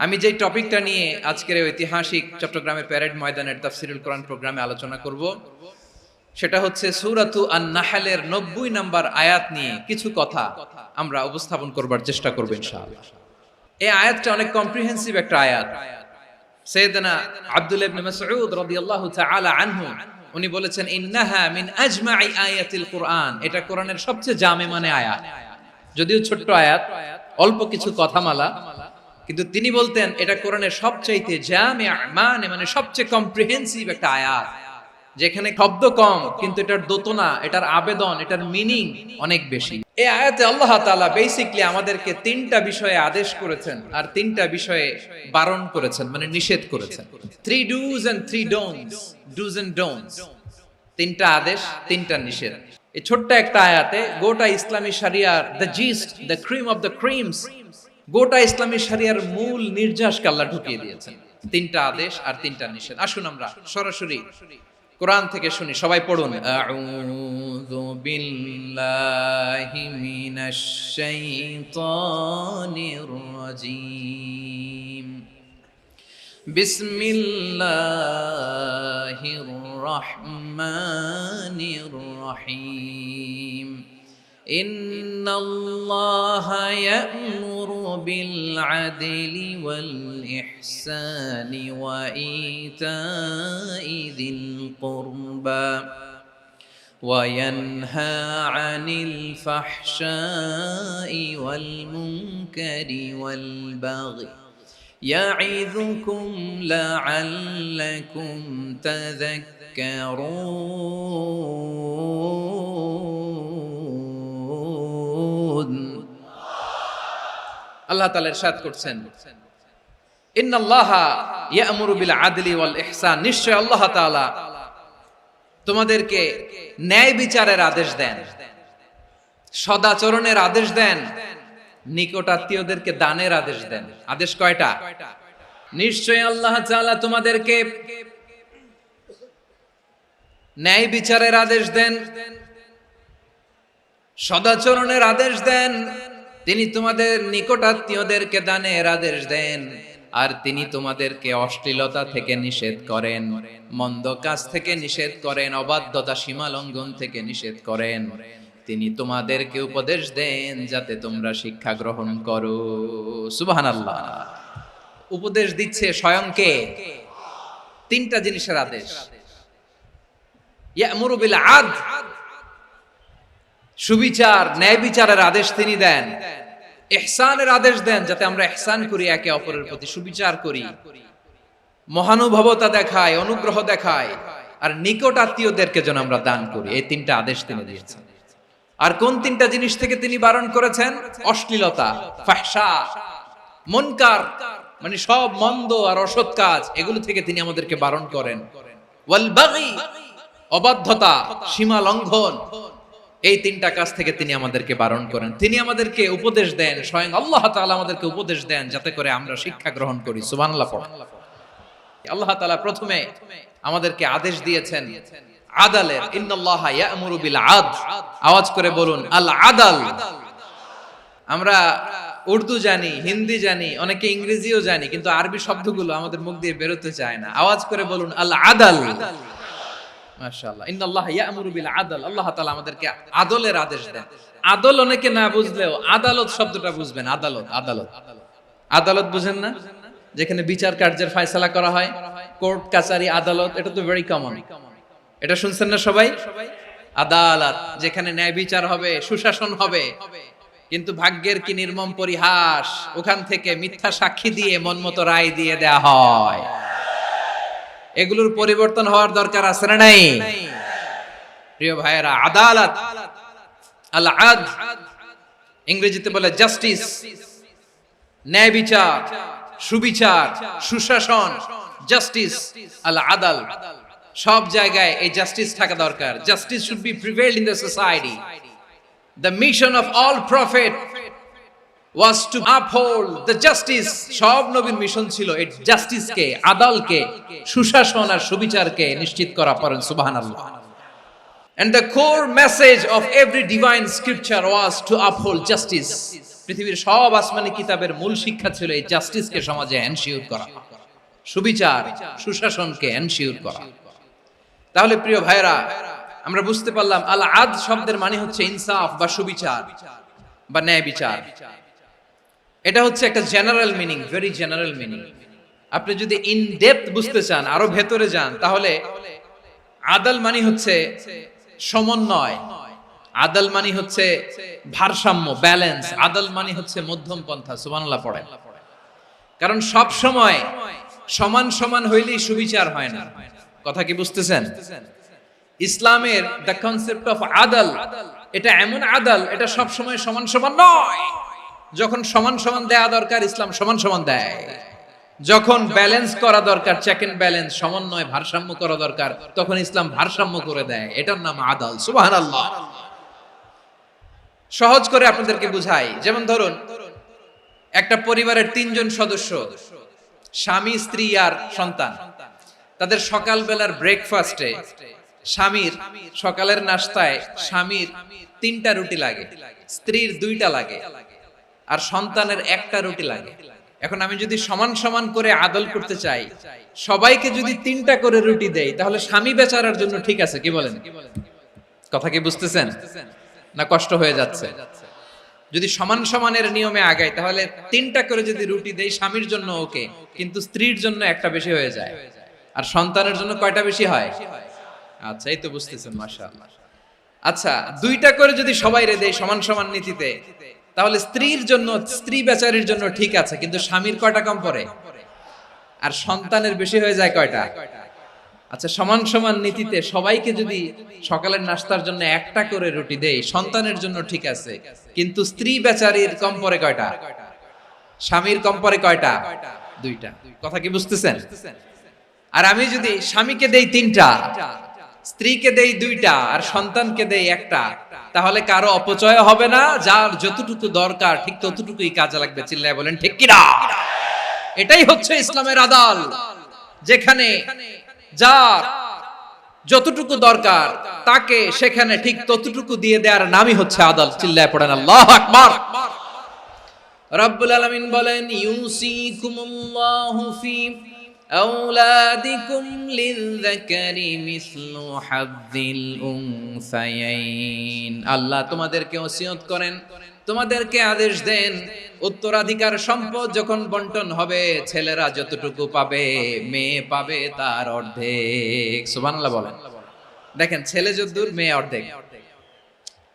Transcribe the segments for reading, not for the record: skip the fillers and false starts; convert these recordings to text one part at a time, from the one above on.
আমি যে টপিকটা নিয়ে আজকের ঐতিহাসিক চট্টগ্রামের প্যারেড ময়দানের তাফসিরুল কোরআন প্রোগ্রামে আলোচনা করব সেটা হচ্ছে সূরাতু আন-নাহলের 90 নম্বর আয়াত নিয়ে কিছু কথা আমরা উপস্থাপন করবার চেষ্টা করব ইনশাআল্লাহ। এই আয়াতটা অনেক কম্প্রিহেন্সিভ একটা আয়াত। সাইয়েদনা আব্দুল্লাহ ইবনে মাসউদ রাদিয়াল্লাহু তাআলা আনহু উনি বলেছেন ইন্নাহা মিন আজমাই আয়াতিল কোরআন, এটা কোরআনের সবচেয়ে জামে মানে আয়াত। যদিও ছোট্ট আয়াত, অল্প কিছু কথামালা, কিন্তু তিনি বলতেন এটা কোরআনের সবচাইতে জামিআ মানে সবচেয়ে কম্প্রিহেন্সিভ একটা আয়াত, যেখানে শব্দ কম কিন্তু এটার দোতনা, এটার আবেদন, এটার মিনিং অনেক বেশি। এই আয়াতে আল্লাহ তাআলা বেসিক্যালি আমাদেরকে তিনটা বিষয়ে আদেশ করেছেন আর তিনটা বিষয়ে বারণ করেছেন, মানে নিষেধ করেছেন। 3 do's and 3 don'ts, do's and don'ts, তিনটা আদেশ, তিনটা নিষেধ। এই ছোট্ট একটা আয়াতে গোটা ইসলামী শরিয়ার the gist, the cream of the creams, গোটা ইসলামী শরিয়ার মূল নির্যাসকে আল্লাহ ঢুকিয়ে দিয়েছেন। তিনটা আদেশ আর তিনটা নিষেধ। আসুন আমরা সরাসরি কোরআন থেকে শুনি, সবাই পড়ুন। আউযু বিল্লাহি মিনাশ শাইতানির রাজীম। বিসমিল্লাহির রহমানির রহিম। ইন্নাল্লাহা ইয়া'মুরু বিল আদলি ওয়াল ইহসানি ওয়া ইতাই যিল কুরবা ওয়া ইয়ানহা আনিল ফাহশাই ওয়াল মুনকারি ওয়াল বাগই ইয়া'ইযুকুম লা'আল্লাকুম তাযাক্কারুন। আল্লাহ তাআলা ইরশাদ করছেন, ইন্নাল্লাহা ইয়া'মুরু বিল আদলি ওয়াল ইহসান, নিশ্চয় আল্লাহ তাআলা তোমাদেরকে ন্যায় বিচারের আদেশ দেন, সদাচরণের আদেশ দেন, নিকটাত্মীয়দেরকে দানের আদেশ দেন। আদেশ কয়টা? নিশ্চয় আল্লাহ তাআলা তোমাদেরকে ন্যায় বিচারের আদেশ দেন, সদাচরণের আদেশ দেন, তিনি তোমাদের নিকটাত্মীয়দেরকে দানের আদেশ দেন, আর তিনি তোমাদেরকে অশ্লীলতা থেকে নিষেধ করেন, মন্দ কাজ থেকে নিষেধ করেন, অবাধ্যতা সীমা লঙ্ঘন থেকে নিষেধ করেন। তিনি তোমাদেরকে উপদেশ দেন যাতে তোমরা শিক্ষা গ্রহণ করো। সুবহানাল্লাহ। উপদেশ দিচ্ছে স্বয়ং কে? তিনটা জিনিসের আদেশ। ইয়া'মুরু বিল আদল, সুবিচার, ন্যায় বিচারের আদেশ তিনি দেন। ইহসানের আদেশ দেন, যাতে আমরা ইহসান করি, একে অপরের প্রতি সুবিচার করি, মহানুভবতা দেখায়, অনুগ্রহ দেখায়, আর নিকট আত্মীয়দেরকে যেন আমরা দান করি। এই তিনটা আদেশ তিনি দিয়েছেন। আর কোন তিনটা জিনিস থেকে তিনি বারণ করেছেন? অশ্লীলতা, ফাহশা, মুনকার, মানে সব মন্দ আর অসৎ কাজ, এগুলো থেকে তিনি আমাদেরকে বারণ করেন। ওয়াল বাগি, অবাধ্যতা, সীমা লঙ্ঘন, এই তিনটা কাজ থেকে তিনি আমাদেরকে বারণ করেন। তিনি আমাদেরকে উপদেশ দেন, স্বয়ং আল্লাহ তাআলা আমাদেরকে উপদেশ দেন যাতে করে আমরা শিক্ষা গ্রহণ করি। সুবহানাল্লাহ। আল্লাহ তাআলা প্রথমে আমাদেরকে আদেশ দিয়েছেন আদালের। ইন্নাল্লাহা ইয়া'মুরু বিল আদল, আওয়াজ করে বলুন আল আদাল। আমরা উর্দু জানি, হিন্দি জানি, অনেকে ইংরেজিও জানি, কিন্তু আরবি শব্দগুলো আমাদের মুখ দিয়ে বেরোতে চায় না। আওয়াজ করে বলুন আল আদাল। মাশাআল্লাহ। ইন্নাল্লাহা ইয়া'মুরু বিল আদল, আল্লাহ তাআলা আমাদেরকে আদলের আদেশ দেন। আদল অনেকে না বুঝলেও আদালত শব্দটা বুঝবেন। আদালত, আদালত, আদালত বুঝেন না? যেখানে বিচার কার্যের ফয়সালা করা হয়, কোর্ট কাচারি, আদালত, এটা তো ভেরি কমন। এটা শুনছেন না সবাই? আদালত, যেখানে ন্যায় বিচার হবে, সুশাসন হবে। কিন্তু ভাগ্যের কি নির্মম পরিহাস, ওখান থেকে মিথ্যা সাক্ষী দিয়ে মনমতো রায় দিয়ে দেয়া হয়। এগুলোর পরিবর্তন হওয়ার দরকার আছে না নাই? প্রিয় ভাইয়েরা, আদালত, আল আদল, ইংরেজিতে বলে জাস্টিস, ন্যায় বিচার, সুবিচার, সুশাসন, জাস্টিস, আল আদল, সব জায়গায় এই জাস্টিস থাকা দরকার। Justice should be prevailed in the society. The mission of all prophet was to uphold the justice. সব নবীর মিশন ছিল এই জাস্টিসকে, আদালকে, সুশাসন আর সুবিচারকে নিশ্চিত করা। পড়েন সুবহানাল্লাহ। And the core message of every divine scripture was to uphold justice. পৃথিবীর সব আসমানি কিতাবের মূল শিক্ষা ছিল এই জাস্টিসকে সমাজে এনশিওর করা, সুবিচার সুশাসনকে এনশিওর করা। তাহলে প্রিয় ভাইরা, আমরা বুঝতে পারলাম আল আদ শব্দের মানে হচ্ছে ইনসাফ বা সুবিচার বা ন্যায় বিচার। এটা হচ্ছে একটা general meaning, very general meaning. আপনি যদি ইন ডেপথ বুঝতে চান, আরো ভেতরে যান, তাহলে আদল মানে হচ্ছে সমন্বয়, আদল মানে হচ্ছে ভারসাম্য, ব্যালেন্স। আদল মানে হচ্ছে মধ্যম পন্থা। সুবহানাল্লাহ পড়েন। কারণ সব সময় সমান সমান হইলেই সুবিচার হয় না। কথা কি বুঝতেছেন? ইসলামের দ্য কনসেপ্ট অফ আদল, এটা এমন আদল, এটা সব সময় সমান সমান নয়। যখন সমান সমান দেয়া দরকার, ইসলাম সমান সমান দেয়। যখন ব্যালেন্স করা দরকার, চেক এন্ড ব্যালেন্স, সমন্বয়, ভারসাম্য করা দরকার, তখন ইসলাম ভারসাম্য করে দেয়। এটার নাম আদল। সুবহানাল্লাহ। সহজ করে আপনাদেরকে বুঝাই, যেমন ধরুন একটা পরিবারের 3 জন সদস্য, স্বামী, স্ত্রী আর সন্তান। তাদের সকালবেলার ব্রেকফাস্টে স্বামীর সকালের নাস্তায় স্বামীর 3টা রুটি লাগে, স্ত্রীর 2টা লাগে, আর সন্তানের 1টা রুটি লাগে। এখন আমি যদি সমান সমান করে আদল করতে চাই, সবাইকে যদি 3টা করে রুটি দেই, তাহলে স্বামী বেচারার জন্য ঠিক আছে? কি বলেন? কথা কি বুঝতেছেন না কষ্ট হয়ে যাচ্ছে? যদি সমান সমানের নিয়মে আগাই, তাহলে 3টা করে যদি রুটি দেই, স্বামীর জন্য ওকে, কিন্তু স্ত্রীর জন্য 1টা বেশি হয়ে যায়। আর সন্তানের জন্য কয়টা বেশি হয়? আচ্ছা, এই তো বুঝতেছেন, মাশাআল্লাহ। আচ্ছা, 2টা করে যদি সবাই রে দেই সমান সমান নীতিতে, তাহলে স্ত্রীর জন্য, স্ত্রী বেচারির জন্য ঠিক আছে, কিন্তু স্বামীর কয়টা কম পড়ে? আর সন্তানের বেশি হয়ে যায় কয়টা? আচ্ছা, সমান সমান নীতিতে সবাইকে যদি সকালের নাস্তার জন্য 1টা করে রুটি দেই, সন্তানের জন্য ঠিক আছে, কিন্তু স্ত্রী বেচারির কম পড়ে কয়টা? স্বামীর কম পড়ে কয়টা? 2টা। কথা কি বুঝতেছেন? আর আমি যদি স্বামীকে দেই 3টা, স্ত্রীকে দেই 2টা, আর সন্তানকে দেই 1টা, তাহলে কারো অপচয় হবে না। যার যতটুকু দরকার ঠিক ততটুকুই কাজে লাগবে। চিল্লায় বলেন ঠিক কি না? এটাই হচ্ছে ইসলামের আদল, যেখানে যার যতটুকু দরকার তাকে সেখানে ঠিক ততটুকু দিয়ে দেওয়ার নামই হচ্ছে আদল। চিল্লায় পড়েন আল্লাহু আকবার। রব্বুল আলামিন বলেন, ইউসিকুমুল্লাহু ফি আওলাদিকুম লিযযাকারি মিসলু হাযযিল উনসায়াইন। আল্লাহ তোমাদেরকে ওসিয়ত করেন, তোমাদেরকে আদেশ দেন, উত্তরাধিকার সম্পদ যখন বন্টন হবে, ছেলেরা যতটুকু পাবে, মেয়ে পাবে তার অর্ধেক। সুবহানাল্লাহ বলেন। দেখেন, ছেলে যতদূর, মেয়ে অর্ধেক,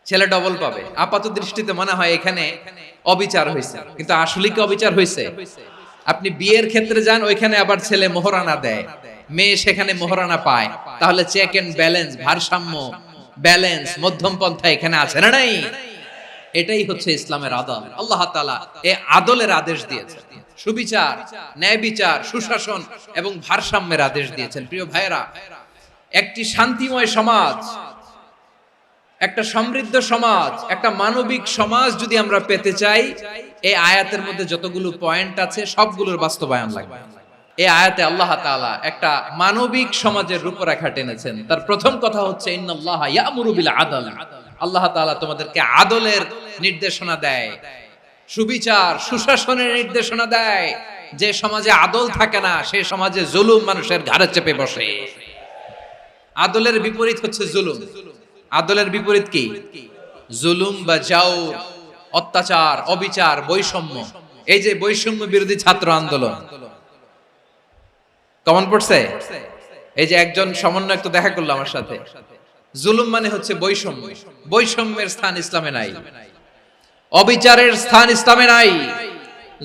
ছেলে ডবল পাবে। আপাত দৃষ্টিতে মনে হয় এখানে অবিচার হয়েছে, কিন্তু আসলে কি অবিচার হয়েছে? আপনি বিয়ের ক্ষেত্রে যান, ওইখানে আবার ছেলে মোহরানা দেয়, মেয়ে সেখানে মোহরানা পায়। তাহলে চেক এন্ড ব্যালেন্স, ভারসাম্য, ব্যালেন্স, মধ্যম পন্থা এখানে আছে না নাই? এটাই হচ্ছে ইসলামের আদল। আল্লাহ তাআলা এই আদলের আদেশ দিয়েছেন, সুবিচার, ন্যায় বিচার, সুশাসন এবং ভারসাম্যের আদেশ দিয়েছেন। প্রিয় ভাইরা, একটি শান্তিময় সমাজ, একটা সমৃদ্ধ সমাজ, একটা মানবিক সমাজ যদি আমরা পেতে চাই, এই আয়াতের মধ্যে যতগুলো পয়েন্ট আছে সবগুলোর বাস্তবায়ন লাগবে। এই আয়াতে আল্লাহ তাআলা একটা মানবিক সমাজের রূপরেখা টেনেছেন। তার প্রথম কথা হচ্ছে, ইন্নাল্লাহা ইয়ামুরু বিল আদল। আল্লাহ তাআলা তোমাদেরকে আদলের নির্দেশনা দেয়, সুবিচার, সুশাসনের নির্দেশনা দেয়। যে সমাজে আদল থাকে না, সেই সমাজে জুলুম মানুষের ঘাড়ে চেপে বসে। আদলের বিপরীত হচ্ছে জুলুম। আদলের বিপরীত কি? জুলুম বা জাওর, অত্যাচার, অবিচার, বৈষম্য। এই যে বৈষম্য বিরোধী ছাত্র আন্দোলন কমন পড়ছে? এই যে একজন সমন্বয়ক তো দেখা করলো আমার সাথে। জুলুম মানে হচ্ছে বৈষম্য। বৈষম্যের স্থান ইসলামে নাই, অবিচারের স্থান ইসলামে নাই,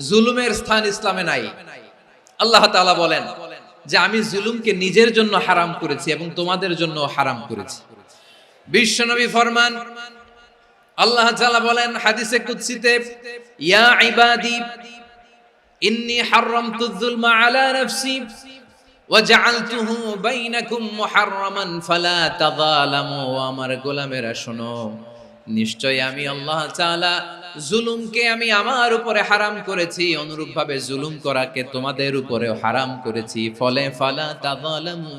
জুলুমের স্থান ইসলামে নাই। আল্লাহ তাআলা বলেন যে আমি জুলুমকে নিজের জন্য হারাম করেছি এবং তোমাদের জন্য হারাম করেছি। বিশ্বনবী ফরমান, আল্লাহ তাআলা বলেন হাদিসে কুদসিতে, ইয়া ইবাদি ইন্নী হারামতু যুলমা আলা নাফসি ওয়া জাআলতুহু বাইনাকুম মুহাররামান ফালা তাযালামু। আমার গোলামেরা শোনো, নিশ্চয় আমি আল্লাহ তাআলা জুলুমকে আমি আমার উপরে হারাম করেছি, অনুরূপভাবে জুলুম করাকে তোমাদের উপরেও হারাম করেছি। ফলে ফালা তাযালামু,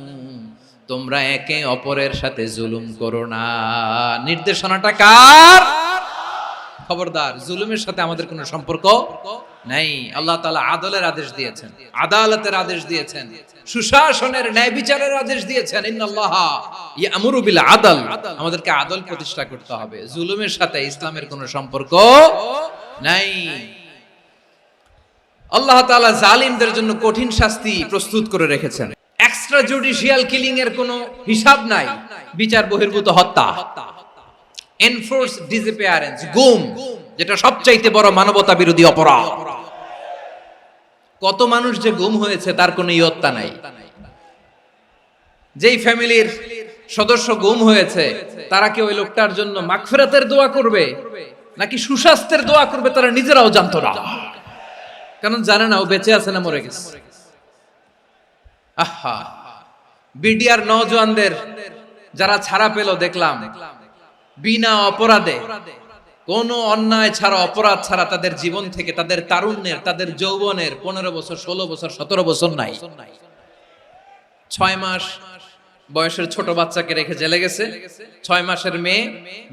তোমরা একে অপরের সাথে জুলুম করো না। নির্দেশনাটা কার? খবরদার, জুলুমের সাথে আমাদের কোনো সম্পর্ক নাই। আল্লাহ তাআলা আদলের আদেশ দিয়েছেন, আদালতের আদেশ দিয়েছেন, সুশাসনের, ন্যায় বিচারের আদেশ দিয়েছেন। ইন্নাল্লাহা ইয়ামুরু বিল আদল, আমাদেরকে আদল প্রতিষ্ঠা করতে হবে। জুলুমের সাথে ইসলামের কোনো সম্পর্ক নাই। আল্লাহ তাআলা জালিমদের জন্য কঠিন শাস্তি প্রস্তুত করে রেখেছেন। এক্সট্রা জুডিশিয়াল কিলিং এর কোনো হিসাব নাই। বিচার বহির্ভূত হত্যা, এনফোর্স ডিসঅ্যাপিয়ারেন্স, গুম, যেটা সবচাইতে বড় মানবতা বিরোধী অপরাধ। কত মানুষ যে গুম হয়েছে তার কোনো ইয়ত্তা নাই। যেই ফ্যামিলির সদস্য গুম হয়েছে তারা কি ওই লোকটার জন্য মাগফিরাতের দোয়া করবে নাকি সুস্বাস্থ্যের দোয়া করবে তারা নিজেরাও জানতো না, কারণ জানে না ও বেঁচে আছে না মরে গেছে। আহা, বিডিআর নওজওয়ানদের যারা ছাড়া পেল দেখলাম, বিনা অপরাধে, কোন অন্যায় ছাড়া, অপরাধ ছাড়া তাদের জীবন থেকে, তাদের তারুণ্যের, তাদের যৌবনের 15 বছর, 16 বছর, 17 বছর নাই, 6 মাস বয়সের ছোট বাচ্চাকে রেখে জেলে গেছে। 6 মাসের মেয়ে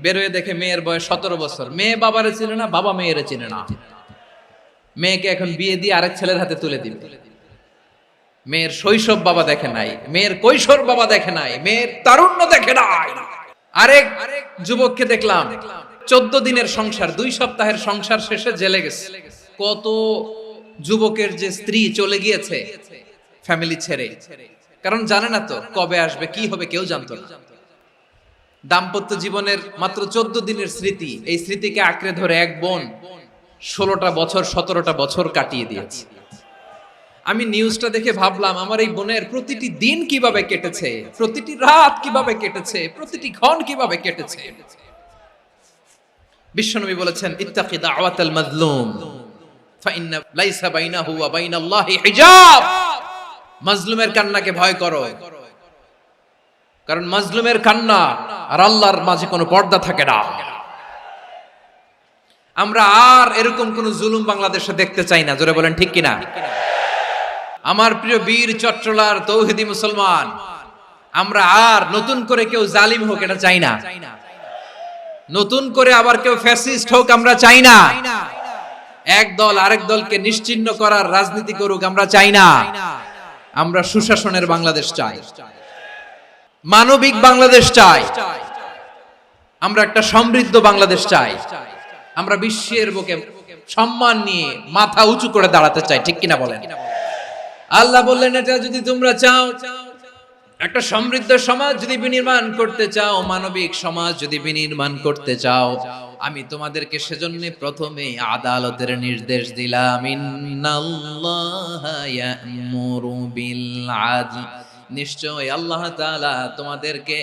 বেরোয় দেখে মেয়ের বয়স 17 বছর। মেয়ে বাবারে চিনে না, বাবা মেয়েরে চিনে না। মেয়েকে এখন বিয়ে দিয়ে আরেক ছেলের হাতে তুলে দিবে। মেয়ের শৈশব বাবা দেখে নাই, মেয়ের কৈশোর বাবা দেখে নাই, মেয়ের তারুণ্য দেখে নাই। আরেক যুবককে দেখলাম 14 দিনের সংসার, 2 সপ্তাহের সংসার শেষে জেলে গেছে। কত যুবকের যে স্ত্রী চলে গিয়েছে ফ্যামিলি ছেড়ে, কারণ জানে না তো কবে আসবে, কি হবে, কেউ জানতো না। দাম্পত্য জীবনের মাত্র 14 দিনের স্মৃতি, এই স্মৃতিকে আঁকড়ে ধরে এক বোন 16টা বছর, 17টা বছর কাটিয়ে দিয়েছে। আমি নিউজটা দেখে ভাবলাম, আমার এই বোনের প্রতিটি দিন কিভাবে কেটেছে, প্রতিটি রাত কিভাবে কেটেছে, প্রতিটি ক্ষণ কিভাবে কেটেছে। বিশ্বনবী বলেছেন, ইত্তাকি দাওয়াতাল মাজলুম ফাইন্না লাইসা বাইনাহু ওয়া বাইনাল্লাহি হিজাব। মাজলুমের কান্নাকে ভয় করো, কারণ মাজলুমের কান্না আর আল্লাহর মাঝে কোনো পর্দা থাকে না। আমরা আর এরকম কোন জুলুম বাংলাদেশে দেখতে চাই না। জোরে বলেন ঠিক কিনা? আমার প্রিয় বীর চট্টলার তৌহিদি মুসলমান, আমরা আর নতুন করে কেউ জালিম হোক এটা চাই না। নতুন করে আবার কেউ ফ্যাসিস্ট হোক আমরা চাই না। এক দল আরেক দলকে নিশ্চিহ্ন করার রাজনীতি করুক আমরা চাই না। আমরা সুশাসনের বাংলাদেশ চাই, মানবিক বাংলাদেশ চাই, আমরা একটা সমৃদ্ধ বাংলাদেশ চাই। আমরা বিশ্বের বুকে সম্মান নিয়ে মাথা উঁচু করে দাঁড়াতে চাই, ঠিক কিনা বলেন? আল্লাহ বললেন, এটা যদি তোমরা চাও, একটা সমৃদ্ধ সমাজ যদি বিনির্মাণ করতে চাও, মানবিক সমাজ যদি বিনির্মাণ করতে চাও, আমি তোমাদেরকে সেজন্য প্রথমে আদালতের নির্দেশ দিলাম। ইন্নাল্লাহা ইয়া'মুরু বিল আদল, নিশ্চয় আল্লাহ তাআলা তোমাদেরকে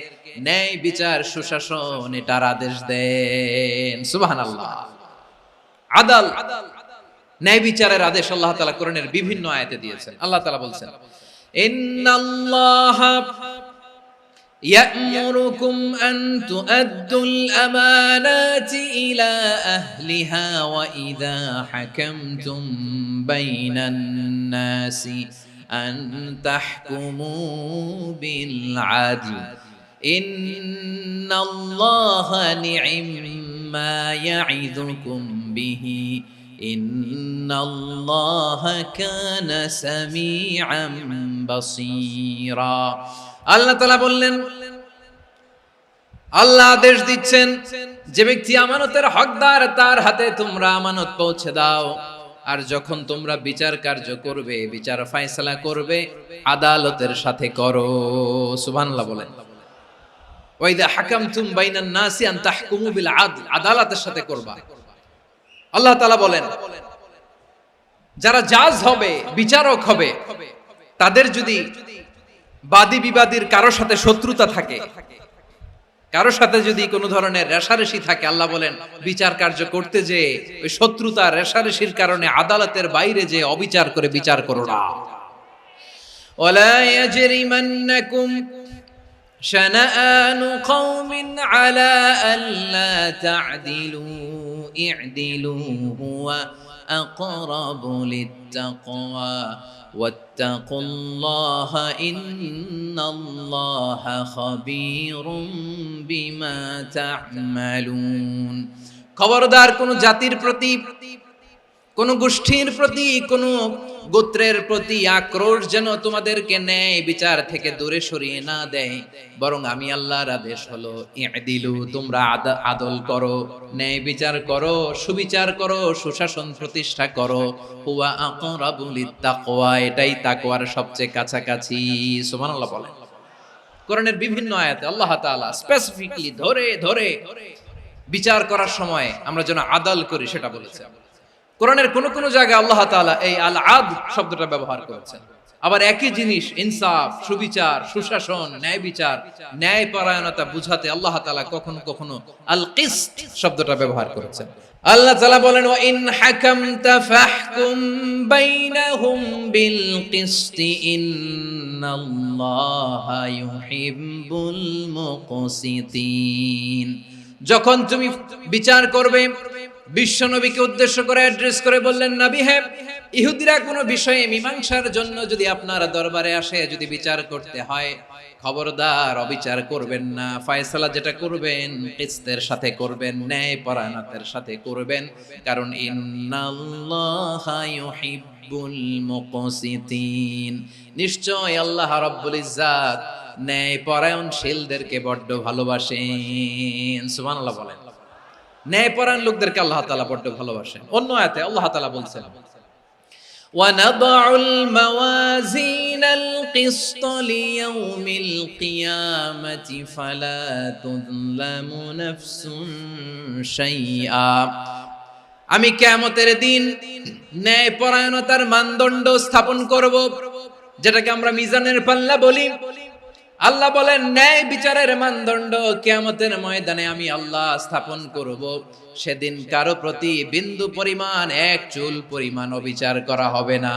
ন্যায় বিচার, সুশাসন এটার আদেশ দেন। সুবহানাল্লাহ। আদাল, ন্যায় বিচারের আদেশ আল্লাহ তাআলা কোরআনের বিভিন্ন আয়াতে দিয়েছেন। আল্লাহ তাআলা বলছেন, ইন্নাল্লাহা ইয়া'মুরুকুম আন তুআদ্দুল আমানাতি ইলা আহলিহা ওয়া ইযা হাকামতুম বাইনান নাসি আন তাহকুমু বিল আদল ইন্নাল্লাহা নি'ম্মা ইয়া'iযুকুম বিহি ইন্নাল্লাহা কানা সামিআম বাসীরা। আল্লাহ তাআলা বললেন, আল্লাহ আদেশ দিচ্ছেন, যে ব্যক্তি আমানতের হকদার তার হাতে তোমরা আমানত পৌঁছে দাও। আর যখন তোমরা বিচার কার্য করবে, বিচার ফয়সালা করবে, আদালতের সাথে করো। সুবহানাল্লাহ বলেন। ওয়া ইযা হাকামতুম বাইনান নাসি আন তাহকুমু বিল আদল, আদালতের সাথে করবা। আল্লাহ তাআলা বলেন, যারা জাজ হবে, বিচারক হবে, তাদের যদি বাদী বিবাদীর কারোর সাথে শত্রুতা থাকে, কারোর সাথে যদি কোনো ধরনের রেষারেষি থাকে, আল্লাহ বলেন বিচার কার্য করতে যে ওই শত্রুতা রেষারেষির কারণে আদালতের বাইরে যে অবিচার করে বিচার করো না। ওয়ালা ইয়াজরিমান্নাকুম শানাআনু কওমিন আলা আল্লা তা'দিলু ই'দিলু হুয়া আকরাবু লিত্তাকওয়া ওয়াত্তাকুল্লাহা ইন্নাল্লাহা খাবীরুম বিমা তা'মালুন। খবরদার কোন জাতির প্রতি, কোন গোষ্ঠীর প্রতি, কোন গোত্রের প্রতি আক্রোশ যেন তোমাদেরকে ন্যায় বিচার থেকে দূরে সরিয়ে না দেয়, বরং আমি আল্লাহর আদেশ হলো ইদিলু, তোমরা আদল করো, ন্যায় বিচার করো, সুবিচার করো, সুশাসন প্রতিষ্ঠা করো। হুয়া আকরাবু লিত্তাকওয়া, এটাই তাকওয়ার সবচেয়ে কাছাকাছি। সুবহানাল্লাহ বলেন। কোরআনের বিভিন্ন আয়াতে আল্লাহ তাআলা স্পেসিফিকলি ধরে ধরে বিচার করার সময় আমরা যেন আদল করি সেটা বলেছেন। কোরআনের কোন কোন জায়গায় আল্লাহ তাআলা এই আল আদল শব্দটা ব্যবহার করেছেন। আবার একই জিনিস ইনসাফ, সুবিচার, সুশাসন, ন্যায় বিচার, ন্যায় পরায়ণতা বুঝাতে আল্লাহ তাআলা কখনো কখনো আল কিসত শব্দটা ব্যবহার করেছেন। আল্লাহ তাআলা বলেন ওয়া ইন হাকামতা ফাহকুম বাইনাহুম বিল কিসতি ইন্নাল্লাহা ইউহিব্বুল মুকসিতিন। যখন তুমি বিচার করবে, বিশ্বনবীকে উদ্দেশ্য করে অ্যাড্রেস করে বললেন, নবী হ্যাঁ, ইহুদিরা কোনো বিষয়ে মীমাংসার জন্য যদি আপনার দরবারে আসে, যদি বিচার করতে হয়, খবরদার অবিচার করবেন না। ফয়সালা যেটা করবেন কিসতের সাথে করবেন, ন্যায় পরায়ণতার সাথে করবেন, কারণ ইন্নাল্লাহা ইউহিব্বুল মুকসিতিন, নিশ্চয় আল্লাহ রাব্বুল ইজ্জাত ন্যায় পরায়ণশীলদেরকে বড্ড ভালোবাসেন। সুবহানাল্লাহ বলেন। ন্যায় পরায়ণ লোকদেরকে আল্লাহ তাআলা বড্ড ভালোবাসেন। অন্য আয়াতে আল্লাহ তাআলা বলছেন وَنَضَعُ الْمَوَازِينَ الْقِسْطَ لِيَوْمِ الْقِيَامَةِ فَلَا تُظْلَمُ نَفْسٌ شَيْئًا। আমি কিয়ামতের দিন ন্যায় পরায়ণতার মানদণ্ড স্থাপন করব, যেটাকে আমরা মিজানের পাল্লা বলি। আল্লাহ বলেন ন্যায় বিচারের মানদণ্ড কিয়ামতের ময়দানে আমি আল্লাহ স্থাপন করব। সেদিন কারো প্রতি বিন্দু পরিমাণ, এক চুল পরিমাণ অবিচার করা হবে না,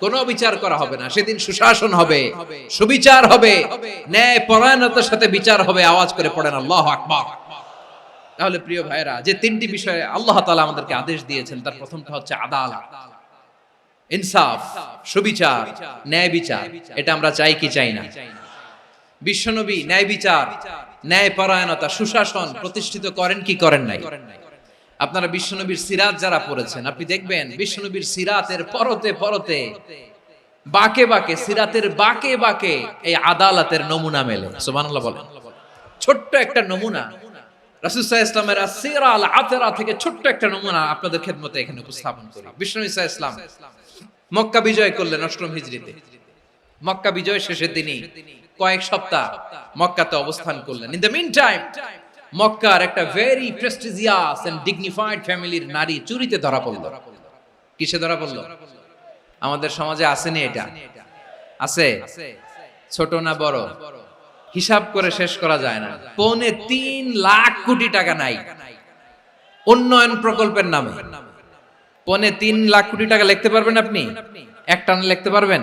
কোনো বিচার করা হবে না। সেদিন সুশাসন হবে, সুবিচার হবে, ন্যায় পরায়ণতার সাথে বিচার হবে। আওয়াজ করে পড়েন আল্লাহু আকবার। তাহলে প্রিয় ভাইরা, যে তিনটি বিষয়ে আল্লাহ তাআলা আমাদেরকে আদেশ দিয়েছেন, তার প্রথমটা হচ্ছে আদালত, ইনসাফ, সুবিচার, ন্যায় বিচার। এটা আমরা চাই কি চাই না? বিশ্বনবী ন্যায় বিচার, ন্যায় পরায়ণতা, সুশাসন প্রতিষ্ঠিত করেন কি করেন নাই? আপনারা বিশ্বনবীর সিরাত যারা পড়েছেন, আপনি দেখবেন বিশ্বনবীর সিরাতের পরতে পরতে, বাকে বাকে, সিরাতের বাকে বাকে এই আদালতের নমুনা মেলে। সুবহানাল্লাহ বলেন। ছোট্ট একটা নমুনা রাসূল সাল্লাল্লাহু আলাইহি ওয়াসাল্লামের আসিরা আল আতরা থেকে ছোট্ট একটা নমুনা আপনাদের খেদমতে এখানে উপস্থাপন করি। বিশ্বনবী সাল্লাল্লাহু আলাইহি ওয়াসাল্লাম মক্কা বিজয় করলেন ৮ম হিজরিতে। মক্কা বিজয় শেষের দিনই কয়েক সপ্তাহ মক্কাতে অবস্থান করলেন। ইন দ্য মিন টাইম মক্কার একটা ভেরি প্রেস্টিজিয়াস এন্ড ডিগনিফাইড ফ্যামিলির নারী চুরিতে ধরা পড়ল। কিসে ধরা পড়ল? আমাদের সমাজে আসেনি এটা? আছে? ছোট না বড়? হিসাব করে শেষ করা যায় না। ৩.৫ লাখ কোটি টাকা নাই উন্নয়ন প্রকল্পের নামে। ৩.৫ লাখ কোটি টাকা লিখতে পারবেন আপনি? একটানে লিখতে পারবেন?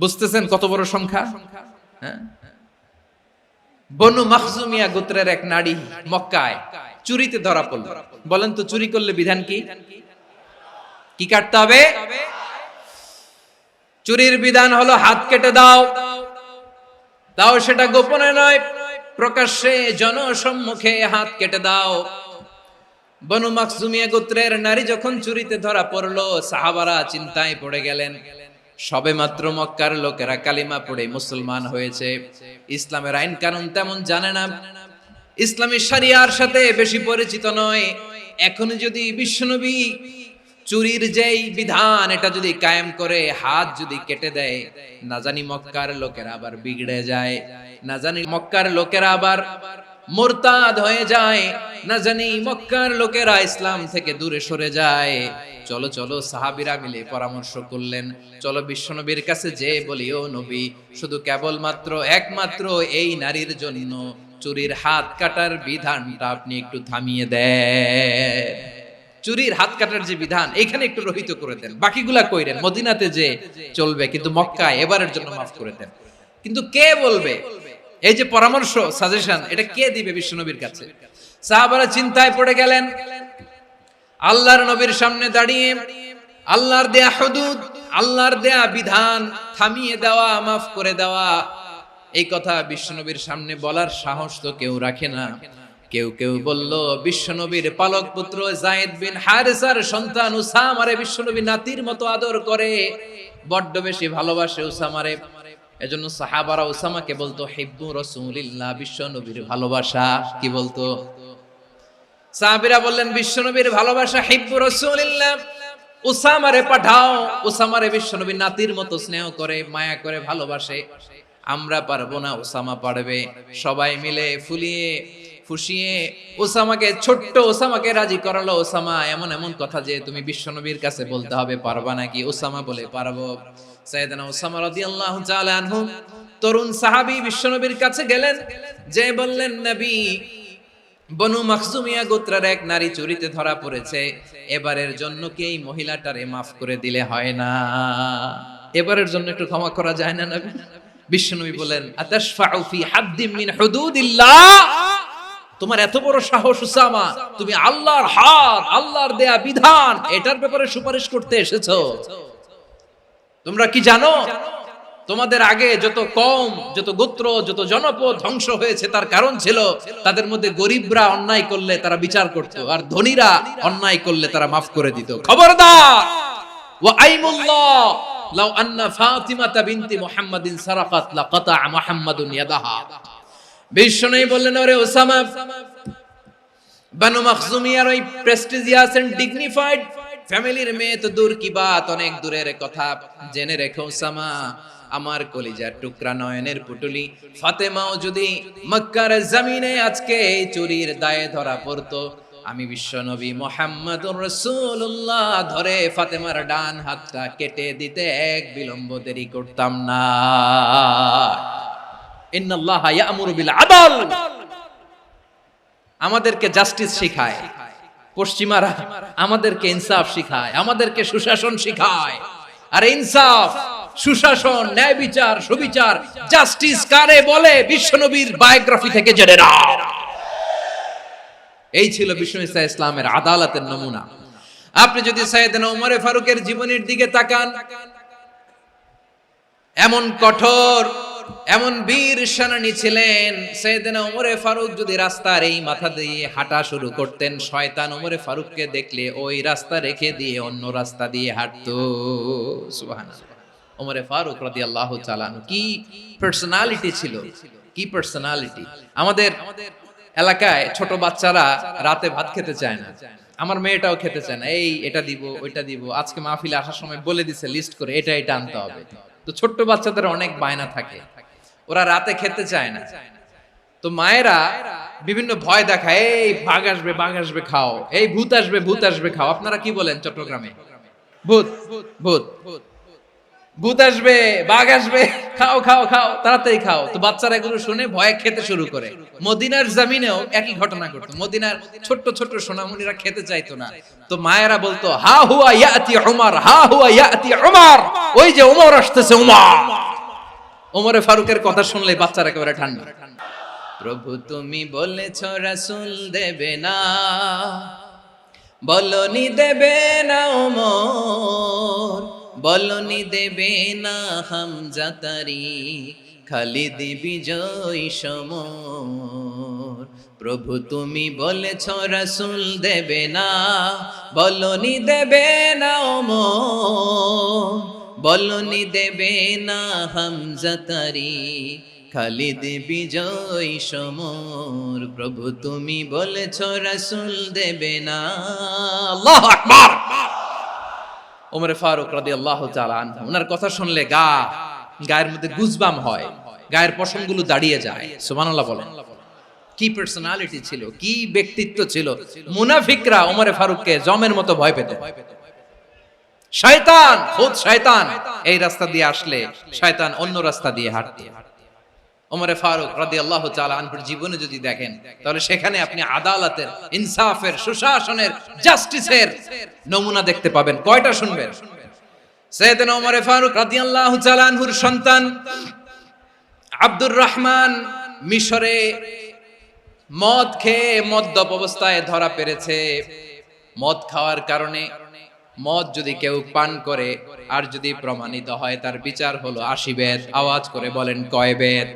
বুঝতেছেন কত বড় সংখ্যা? হ্যাঁ, বনু মাখজুমিয়া গোত্রের এক নারী মক্কায় চুরিতে ধরা পড়ল। বলেন তো চুরি করলে বিধান কি? কি কাটতে হবে? চুরির বিধান হলো হাত কেটে দাও। তাও সেটা গোপনে নয়, প্রকাশ্যে জনসম্মুখে হাত কেটে দাও। বনু মাখজুমিয়া গোত্রের নারী যখন চুরিতে ধরা পড়লো, সাহাবারা চিন্তায় পড়ে গেলেন। সবেমাত্র মক্কার লোকেরা কালিমা পড়ে মুসলমান হয়েছে, ইসলামের আইন কানুন তেমন জানে না, ইসলামী শরিয়ার সাথে বেশি পরিচিত নয়। এখন যদি বিশ্বনবী চুরির যেই বিধান এটা যদি কায়েম করে হাত যদি কেটে দেয়, না জানি মক্কার লোকেরা আবার বিগড়ে যায়, না জানি মক্কার লোকেরা আবার মুরতাদ হয়ে যায়, না জানি মক্কার লোকেরা ইসলাম থেকে দূরে সরে যায়। চলো চলো, সাহাবীরা মিলে পরামর্শ করলেন, চলো বিশ্বনবীর কাছে যে বলি, ও নবী, শুধু কেবলমাত্র একমাত্র এই নারীর জন্য চুরির হাত কাটার বিধানটা আপনি একটু থামিয়ে দেন। চুরির হাত কাটার যে বিধান এখানে একটু রহিত করে দেন, বাকিগুলা কইরেন মদিনাতে যে চলবে, কিন্তু মক্কায় এবারের জন্য মাফ করে দেন। কিন্তু কে বলবে? এই যে পরামর্শ, সাজেশন, এটা কে দিবে বিশ্বনবীর কাছে? সাহাবারা চিন্তায় পড়ে গেলেন। আল্লাহর নবীর সামনে দাঁড়িয়ে আল্লাহর দেয়া হুদুদ, আল্লাহর দেয়া বিধান থামিয়ে দেওয়া, মাফ করে দেওয়া, এই কথা বিশ্বনবীর সামনে বলার সাহস তো কেউ রাখে না। কেউ কেউ বলল বিশ্বনবীর পালক পুত্র যায়েদ বিন হারেসার সন্তান উসামারে বিশ্বনবী নাতির মতো আদর করে, বড্ড বেশি ভালোবাসে উসামারে। এজন্য সাহাবারা উসামাকে বলতো হিব্বু রাসূলিল্লাহ, বিশ্বনবীর ভালোবাসা। কি বলতো? সাহাবীরা বললেন বিশ্বনবীর ভালোবাসা হিব্বু রাসূলিল্লাহ, উসামারে পাঠাও। উসামারে বিশ্বনবীর নাতির মতো স্নেহ করে, মায়া করে, ভালোবাসে। আমরা পারবো না, উসামা পারবে। সবাই মিলে ফুলিয়ে ফুসিয়ে ওসামাকে, ছোট্ট ওসামাকে রাজি করালো। ওসামা এমন এমন কথা যে তুমি বিশ্বনবীর কাছে বলতে হবে, পারবা নাকি? ওসামা বলে পারবো। সাইয়েদনা ওসামা রাদিয়াল্লাহু তাআলা আনহু তরুণ সাহাবী বিশ্বনবীর কাছে গেলেন, যে বললেন নবী, বনু মাখজুমিয়া গোত্রের এক নারী চুরিতে ধরা পড়েছে, এবারের জন্য কি এই মহিলাটারে মাফ করে দিলে হয় না? এবারের জন্য একটু ক্ষমা করা যায় না নবী? বিশ্বনবী বলেন আতাশফাউ ফি হাদ্দিম মিন হুদুদিল্লাহ, তোমার এত বড় সাহস উসামা, তুমি আল্লাহর হাদ, আল্লাহর দেয়া বিধান, এটার ব্যাপারে সুপারিশ করতে এসেছো? তোমরা কি জানো তোমাদের আগে যত কওম, যত গোত্র, যত জনপদ ধ্বংস হয়েছে তার কারণ ছিল তাদের মধ্যে গরিবরা অন্যায় করলে তারা বিচার করত, আর ধনীরা অন্যায় করলে তারা মাফ করে দিত। খবরদার! ওয়া আইমুল্লাহ লাউ আন্না ফাতিমাতা বিনতি মুহাম্মাদিন সারাকাত লাকাতা মুহাম্মাদুন ইয়াদাহা। বিশ্বনবী বললেন, ওরে ওসামা, বানু মাখজুমিয়ার ওই প্রেস্টিজিয়াস এন্ড ডিগনিফাইড ফ্যামিলির মেয়ে তো দূর কি বাত, অনেক দূরের কথা। জেনে রেখো ওসামা, আমার কলিজার টুকরা নয়নের পুটুলি ফাতেমাও যদি মক্কার জমিনে আজকে এই চুরির দায়ে ধরা পড়তো, আমি বিশ্বনবী মুহাম্মদুর রাসূলুল্লাহ ধরে ফাতেমার ডান হাতটা কেটে দিতে এক বিলম্ব দেরি করতাম না। ইন্নাল্লাহা ইয়া'মুরু বিল আদল, আমাদেরকে জাস্টিস শিখায়। পশ্চিমারা আমাদেরকে ইনসাফ শিখায়, আমাদেরকে সুশাসন শিখায়। আর ইনসাফ, সুশাসন, ন্যায় বিচার, সুবিচার, জাস্টিস কারে বলে বিশ্বনবীর বায়োগ্রাফি থেকে জেনে নাও। এই ছিল বিশ্বনবী সাল্লাল্লাহু আলাইহি ইসলামের আদালতের নমুনা। আপনি যদি সাইয়েদনা ওমর ফারুকের জীবনের দিকে তাকান, এমন কঠোর, এমন বীর সেনানী ছিলেন। সাইয়েদনা ওমর ফারুক যদি রাস্তার এই মাথা দিয়ে হাঁটা শুরু করতেন, শয়তান ওমর ফারুককে দেখলে ওই রাস্তা রেখে দিয়ে অন্য রাস্তা দিয়ে হাঁটতো। সুবহানাল্লাহ। ওমর ফারুক রাদিয়াল্লাহু তাআলা কি পার্সোনালিটি ছিল, কি পার্সোনালিটি! আমাদের এলাকায় ছোট বাচ্চারা রাতে ভাত খেতে চায় না, আমার মেয়েটাও খেতে চায় না। এই এটা দিব, ওইটা দিব, আজকে মাহফিলে আসার সময় বলে দিছে লিস্ট করে এটা এটা আনতে হবে। তো ছোট্ট বাচ্চাদের অনেক বায়না থাকে, ওরা রাতে খেতে চায় না। তো মায়েরা বিভিন্ন ভয় দেখায়, এই বাঘ আসবে, বাঘ আসবে খাও, এই ভূত আসবে, ভূত আসবে খাও। আপনারা কি বলেন চট্টগ্রামে? ভূত, ভূত, ভূত আসবে, বাঘ আসবে, খাও খাও খাও, তাড়াতাড়ি খাও। তো বাচ্চারা এগুলো শুনে ভয়ে খেতে শুরু করে। মদিনার জমিনেও একই ঘটনা ঘটতো। মদিনার ছোট্ট ছোট্ট সোনামণিরা খেতে চাইতো না। তো মায়েরা বলতো, হা হুয়া ইয়াতি উমর, হা হুয়া ইয়াতি উমর, ওই যে উমর আসতেছে, উমর। ওমরে ফারুকের কথা শুনলে বাচ্চারা একেবারে ঠান্ডা। প্রভু তুমি বলেছ রাসূল দেবে না, বলনি দেবে না ওমর, বলনি দেবে না হামজা তারি, খালিদ বিজয় সমর। প্রভু তুমি বলেছ রাসূল দেবে না, বলনি দেবে না ওমর, বলনি দেবে না হামজা তারি, খালিদ বিজয় সমর। প্রভু তুমি বলেছ রাসূল দেবে না। আল্লাহু আকবার। ওমর ফারুক রাদিয়াল্লাহু তাআলা আনহু, ওনার কথা শুনলে গায়ের মধ্যে গুজবাম হয়, গায়ের পশমগুলো দাঁড়িয়ে যায়। সুবহানাল্লাহ বলেন। কি পার্সোনালিটি ছিল, কি ব্যক্তিত্ব ছিল! মুনাফিকরা ওমর ফারুককে জমের মতো ভয় পেত। শয়তান, খুদ শয়তান এই রাস্তা দিয়ে আসলে শয়তান অন্য রাস্তা দিয়ে হাঁটত। ওমর ফারুক রাদিয়াল্লাহু তাআলা আনহুর জীবনে যদি দেখেন, তাহলে সেখানে আপনি আদালতের, ইনসাফের, সুশাসনের, জাস্টিসের নমুনা দেখতে পাবেন। কয়টা শুনবেন? সাইয়েদনা ওমর ফারুক রাদিয়াল্লাহু তাআলা আনহুর সন্তান আব্দুর রহমান মিশরে মদ খেয়ে মদ্যপ অবস্থায় ধরা পড়েছে। মদ খাওয়ার কারণে, মদ যদি কেউ পান করে আর যদি প্রমাণিত হয়, তার বিচার হলো 80 বেত। আওয়াজ করে বলেন কয় বেত?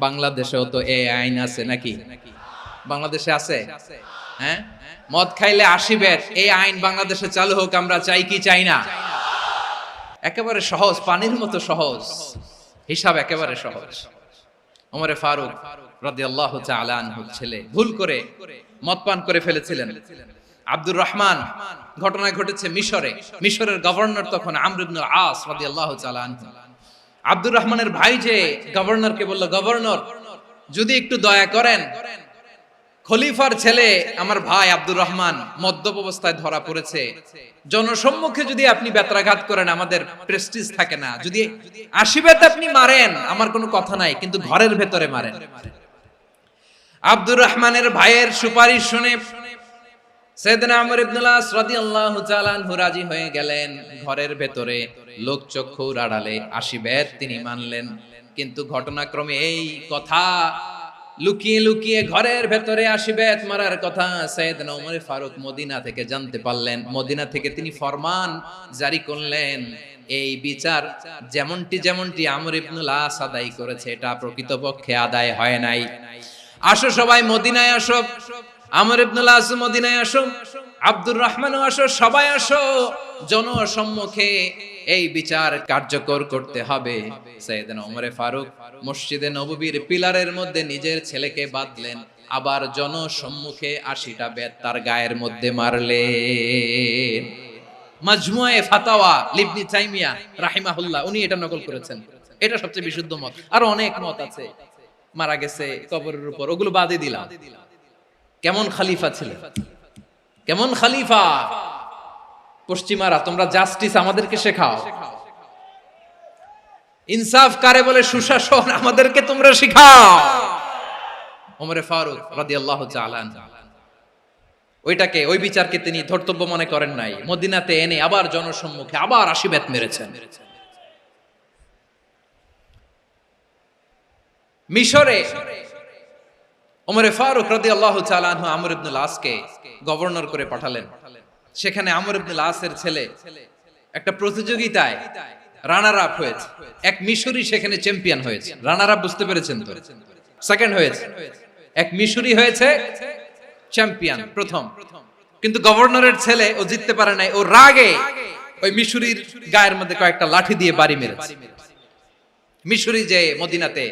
বাংলাদেশেও তো এই আইন আছে নাকি? বাংলাদেশে আছে? হ্যাঁ, মদ খাইলে 80 ব্যাট, এই আইন বাংলাদেশে চালু হোক, আমরা চাই কি চাই না? একেবারে সহজ, পানির মতো সহজ হিসাব, একেবারে সহজ। ওমরে ফারুক রাদিয়াল্লাহু তাআলা আনহু ছেলে ভুল করে মদ পান করে ফেলেছিলেন। আব্দুর রহমান, ঘটনা ঘটেছে মিশরে। মিশরের গভর্নর তখন আমর ইবনে আস রাদিয়াল্লাহু তাআলা আনহু। আব্দুর রহমানের ভাই যে গভর্নরকে বলল, গভর্নর যদি একটু দয়া করেন, খলিফার ছেলে আমার ভাই আব্দুর রহমান মদ্যপ অবস্থায় ধরা পড়েছে, জনসম্মুখে যদি আপনি বেত্রাঘাত করেন আমাদের প্রেস্টিজ থাকে না, যদি 80 বেত আপনি মারেন আমার কোনো কথা নাই, কিন্তু ঘরের ভেতরে মারেন। আব্দুর রহমানের ভাইয়ের সুপারিশ শুনে সাইয়েদনা আমর ইবনে আস রাদিয়াল্লাহু তাআলা আনহু রাজি হয়ে গেলেন। ঘরের ভেতরে লোকচক্ষুর আড়ালে 80 বেত তিনি মানলেন। কিন্তু ঘটনাক্রমে এই কথা লুকিয়ে লুকিয়ে ঘরের ভেতরে 80 বেত মারার কথা সাইয়েদনা ওমর ফারুক মদিনা থেকে জানতে পারলেন। মদিনা থেকে তিনি ফরমান জারি করলেন, এই বিচার যেমনটি আমর ইবনে আস আদায় করেছে এটা প্রকৃতপক্ষে আদায় হয় নাই। আসো সবাই মদিনায় আসো, আমর ইবনে আস মদিনায় আসো, আব্দুর রহমানও আসো, সবাই আসো, জনসম্মুখে এই বিচার কার্যকর করতে হবে। সাইয়েদনা ওমর ফারুক মসজিদে নববীর পিলারের মধ্যে নিজের ছেলেকে বাঁধলেন, আবার জনসম্মুখে 80টা বেত তার গায়ের মধ্যে মারলেন। মাজমুয়ে ফাতাওয়া ইবনে তাইমিয়া রাহিমাহুল্লাহ উনি এটা নকল করেছেন। এটা সবচেয়ে বিশুদ্ধ মত, আর অনেক মত আছে। মারা গেছে কবরের উপর, ওগুলো বাদই দিলাম। কেমন খলিফা ছিলেন, কেমন খলিফা! পশ্চিমারা তোমরা জাস্টিস আমাদেরকে শেখাও, ইনসাফ কারে বলে সুশাসন আমাদেরকে তোমরা শেখাও। ওমরে ফারুক রাদিয়াল্লাহু তাআলা ওইটাকে, ওই বিচারকে তিনি ধর্তব্য মনে করেন নাই। মদিনাতে এনে আবার জনসম্মুখে আবার 80 বেত মেরেছেন। মিশরে ওমরে ফারুক রাদিয়াল্লাহু তাআলা আনহু আমর ইবনে আসকে গভর্নর করে পাঠালেন। সেখানে আমর ইবনে আসের ছেলে একটা প্রতিযোগিতায় রানার আপ হয়েছে। এক মিশরি সেখানে চ্যাম্পিয়ন হয়েছে। রানার আপ বুঝতে পেরেছেন তো? সেকেন্ড হয়েছে, এক মিশরি হয়েছে চ্যাম্পিয়ন প্রথম। কিন্তু গভর্নরের ছেলে ও জিততে পারে নাই, ও রাগে ওই মিশরির গায়ের মধ্যে কয়েকটা লাঠি দিয়ে বাড়ি মেরেছে। মিশরি যে মদিনাতে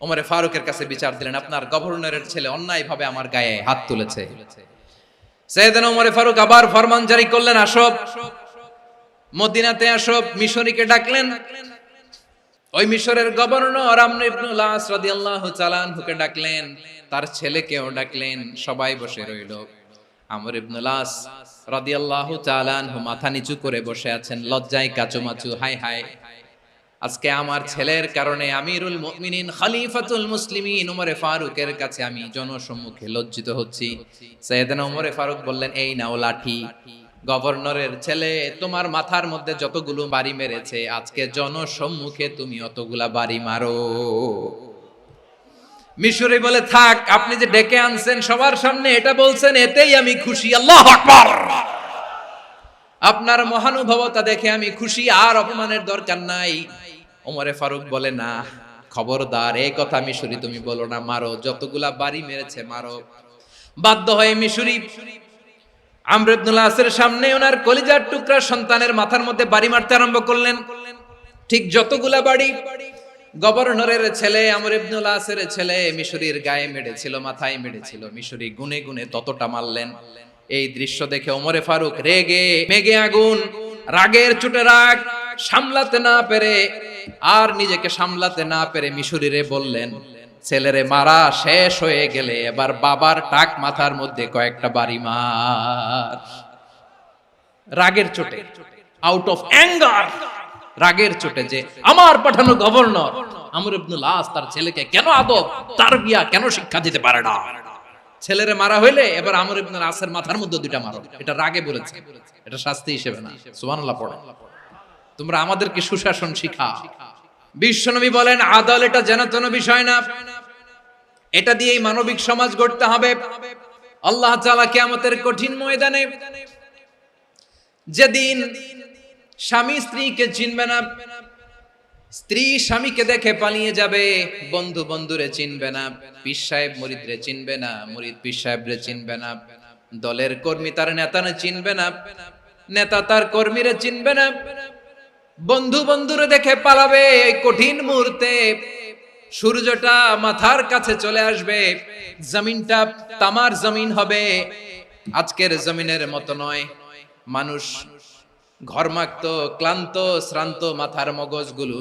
ওমরে ফারুকের কাছে বিচার দিলেন, আপনার গভর্নরের ছেলে অন্যায়ভাবে আমার গায়ে হাত তুলেছে। সাইয়েদনা ওমর ফারুক আবার ফরমান জারি করলেন, আসো মদিনাতে আসো। মিশরীকে ডাকলেন। ওই মিশরের গভর্নর আমর ইবনে আস রাদিয়াল্লাহু তাআলা আনহুকে ডাকলেন, তার ছেলেকেও ডাকলেন। সবাই বসে রইল। আমর ইবনে আস রাদিয়াল্লাহু তাআলা আনহু মাথা নিচু করে বসে আছেন, লজ্জায় কাচুমাচু। হায় হায়, আজকে আমার ছেলের কারণে আমিরুল মুমিনিন খলিফাতুল মুসলিমিন ওমরে ফারুকের কাছে আমি জনসম্মুখে লজ্জিত হচ্ছি। সাইয়েদনা ওমরে ফারুক বললেন, এই নাও লাঠি, গভর্নরের ছেলে তোমার মাথার মধ্যে যতগুলো বাড়ি মেরেছে আজকে জনসম্মুখে তুমি অতগুলা বাড়ি মারো। মিশরি বলে, থাক, আপনি যে ডেকে আনছেন সবার সামনে এটা বলছেন, এতেই আমি খুশি। আল্লাহু আকবার! আপনার মহানুভবতা দেখে আমি খুশি, আর অপমানের দরকার নাই। ওমরে ফারুক বলে, না, খবরদার, এই কথা মিশরি তুমি বলো না, মারো, যতগুলা বাড়ি মেরেছে মারো। বাধ্য হয়ে মিশরি আমর ইবনে আসের সামনে ওনার কলিজার টুকরা সন্তানের মাথার মধ্যে বাড়ি মারতে আরম্ভ করলেন। ঠিক যতগুলা বাড়ি গভর্নরের ছেলে আমর ইবনে আসের ছেলে মিশরির গায়ে মেরেছিল, মাথায় মেরেছিল, মিশরি গুনে গুনে ততটা মারলেন। এই দৃশ্য দেখে ওমরে ফারুক রেগে মেগে আগুন, রাগের চোটে রাগ সামলাতে না পেরে, আর নিজেকে সামলাতে না পেরে মিশরিরে বললেন, ছেলেরে মারা শেষ হয়ে গেলে এবার বাবার টাক মাথার মধ্যে কয়েকটা বাড়ি মার। রাগের চোটে, আউট অফ অ্যাঙ্গার, রাগের চোটে, যে আমার পাঠানো গভর্নর আমর ইবনে আস তার ছেলেকে কেন আদব তারবিয়া কেন শিক্ষা দিতে পারে না। ছেলেরে মারা হইলে এবার আমর ইবনে আসের মাথার মধ্যে দুইটা মারো। এটা রাগে বলেছে, এটা শাস্তি হিসেবে না। সুবহানাল্লাহ পড়ে। তোমরা আমাদেরকে সুশাসন শিখাও। বিশ্বনবী বলেন, আদাল এটা যেন তেন বিষয় না, এটা দিয়েই মানবিক সমাজ গড়তে হবে। আল্লাহ তাআলা কিয়ামতের কঠিন ময়দানে যেদিন স্বামী স্ত্রীকে চিনবে না, স্ত্রী স্বামীকে দেখে পালিয়ে যাবে, বন্ধু বন্ধুরে চিনবে না, পীর সাহেব মুরিদরে চিনবে না, মুরিদ পীর সাহেবরে চিনবে না, দলের কর্মী তার নেতারে চিনবে না, নেতা তার কর্মীরে চিনবে না, বন্ধু বন্ধুরে দেখে পালাবে। এই কঠিন মুহূর্তে সূর্যটা মাথার কাছে চলে আসবে, জমিনটা তামার জমিন হবে, আজকের জমিনের মতো নয়। মানুষ ঘর্মাক্ত, ক্লান্ত, শ্রান্ত মাথার মগজগুলো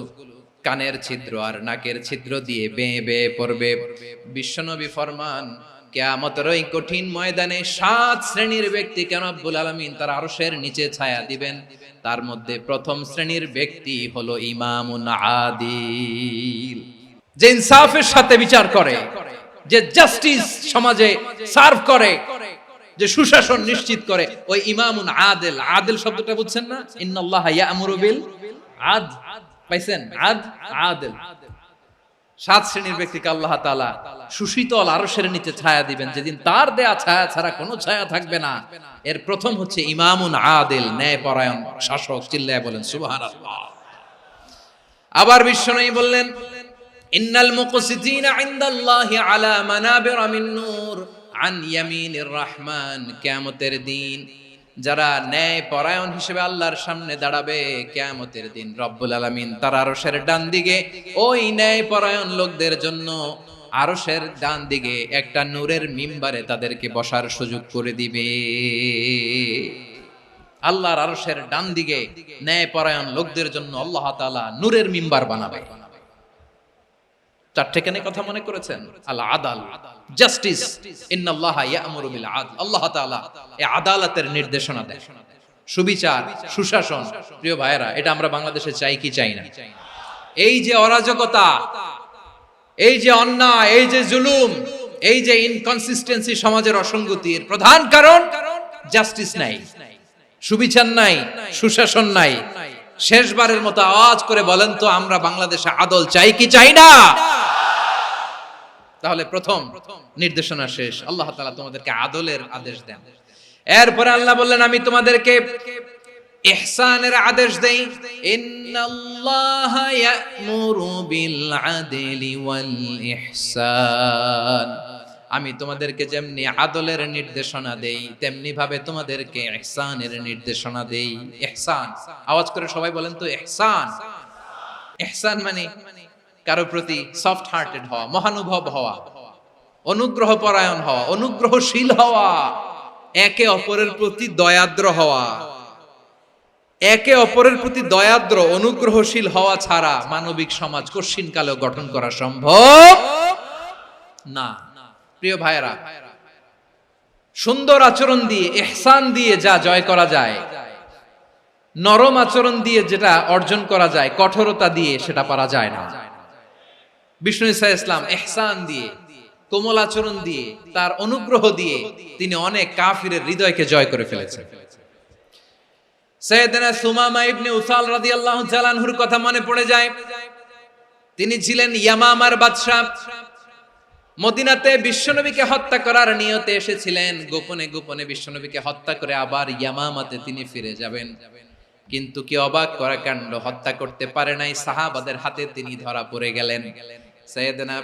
কানের ছিদ্র আর নাকের ছিদ্র দিয়ে বেয়ে বেয়ে পড়বে। বিশ্বনবী ফরমান, কিয়ামতের ওই কঠিন ময়দানে 7 শ্রেণীর ব্যক্তিকে রব্বুল আলামিন তার আরশের নিচে ছায়া দিবেন। তার মধ্যে প্রথম শ্রেণীর ব্যক্তি হলো ইমামুন আদিল, যে ইনসাফের সাথে বিচার করে, যে জাস্টিস সমাজে সার্ভ করে, যে সুশাসন নিশ্চিত করে, ওই ইমামুন আদিল। আদিল শব্দটা বুঝছেন না? ইন্নাল্লাহা ইয়া'মুরু বিল আদল, পাইছেন? আদিল। 7 শ্রেণীর ব্যক্তিকে আল্লাহ তাআলা সুশীতল আরশের নিচে ছায়া দিবেন, যেদিন তার দেয়া ছায়া ছাড়া কোনো ছায়া থাকবে না। এর প্রথম হচ্ছে ইমামুন আদিল, ন্যায়পরায়ণ শাসক। চিল্লায় বলেন সুবহানাল্লাহ। আবার বিশ্বনবী বললেন, ইন্নাল মুকসিতিনা ইনদাল্লাহি আলা মানাবিরা মিন নূর আন ইয়ামিনির রহমান। কিয়ামতের দিন যারা ন্যায় পরায়ণ হিসেবে আল্লাহর সামনে দাঁড়াবে, কিয়ামতের দিন রব্বুল আলামিন তার আরশের ডান দিকে ওই ন্যায় পরায়ণ লোকদের জন্য আরশের ডান দিকে একটা নূরের মিম্বারে তাদেরকে বসার সুযোগ করে দিবে। আল্লাহর আরশের ডান দিকে ন্যায় পরায়ণ লোকদের জন্য আল্লাহ তাআলা নূরের মিম্বার বানাবে। চারটে কেন কথা মনে করেছেন? আল আদাল, জাস্টিস, ইন্নাল্লাহা ইয়া'মুরু বিল আদল। আল্লাহ তাআলা এই আদালতের নির্দেশনা দেন, সুবিচার, সুশাসন। প্রিয় ভাইয়েরা, এটা আমরা বাংলাদেশে চাই কি চাই না? এই যে অরাজকতা, এই যে অন্যায়, এই যে জুলুম, এই যে ইনকনসিস্টেন্সি সমাজের অসঙ্গতির প্রধান কারণ জাস্টিস নাই, সুবিচার নাই, সুশাসন নাই। শেষবারের মতো আওয়াজ করে বলেন তো, আমরা বাংলাদেশে আদল চাই কি চাই না? তাহলে প্রথম নির্দেশনা শেষ। আল্লাহ তাআলা তোমাদেরকে আদলের আদেশ দেন। এরপরে আল্লাহ বললেন, আমি তোমাদেরকে ইহসানের আদেশ দেই। ইন্নাল্লাহা ইয়া'মুরু বিল আদলি ওয়াল ইহসান। আমি তোমাদেরকে যেমনি আদলের নির্দেশনা দেই, তেমনি ভাবে তোমাদেরকে ইহসানের নির্দেশনা দেই। ইহসান, আওয়াজ করে সবাই বলেন তো ইহসান। ইহসান মানে কারো প্রতি সফট হার্টেড হওয়া, মহানুভব হওয়া, অনুগ্রহ পরায়ণ হওয়া, অনুগ্রহশীল হওয়া, একে অপরের প্রতি দয়াদ্র হওয়া। একে অপরের প্রতি দয়াদ্র, অনুগ্রহশীল হওয়া ছাড়া মানবিক সমাজ কশিনকালেও গঠন করা সম্ভব না। প্রিয় ভাইয়েরা, সুন্দর আচরণ দিয়ে, ইহসান দিয়ে যা জয় করা যায়, নরম আচরণ দিয়ে যেটা অর্জন করা যায়, কঠোরতা দিয়ে সেটা পারা যায় না। বিষ্ণু ঈসা ইসলাম ইহসান দিয়ে, কোমল আচরণ দিয়ে, তার অনুগ্রহ দিয়ে তিনি অনেক কাফিরের হৃদয়কে জয় করে ফেলেছেন। সাইয়েদনা সুমামা ইবনে উসাল রাদিয়াল্লাহু তাআলা আনহুর কথা মনে পড়ে যায়। তিনি ছিলেন ইয়ামামার বাদশা। মদিনাতে বিশ্বনবীকে হত্যা করার নিয়তে এসেছিলেন। গোপনে গোপনে বিশ্বনবীকে হত্যা করে আবার ইয়ামামাতে তিনি ফিরে যাবেন। কিন্তু কি অবাক করা কাণ্ড, হত্যা করতে পারে নাই, সাহাবাদের হাতে তিনি ধরা পড়ে গেলেন। সাইয়েদনা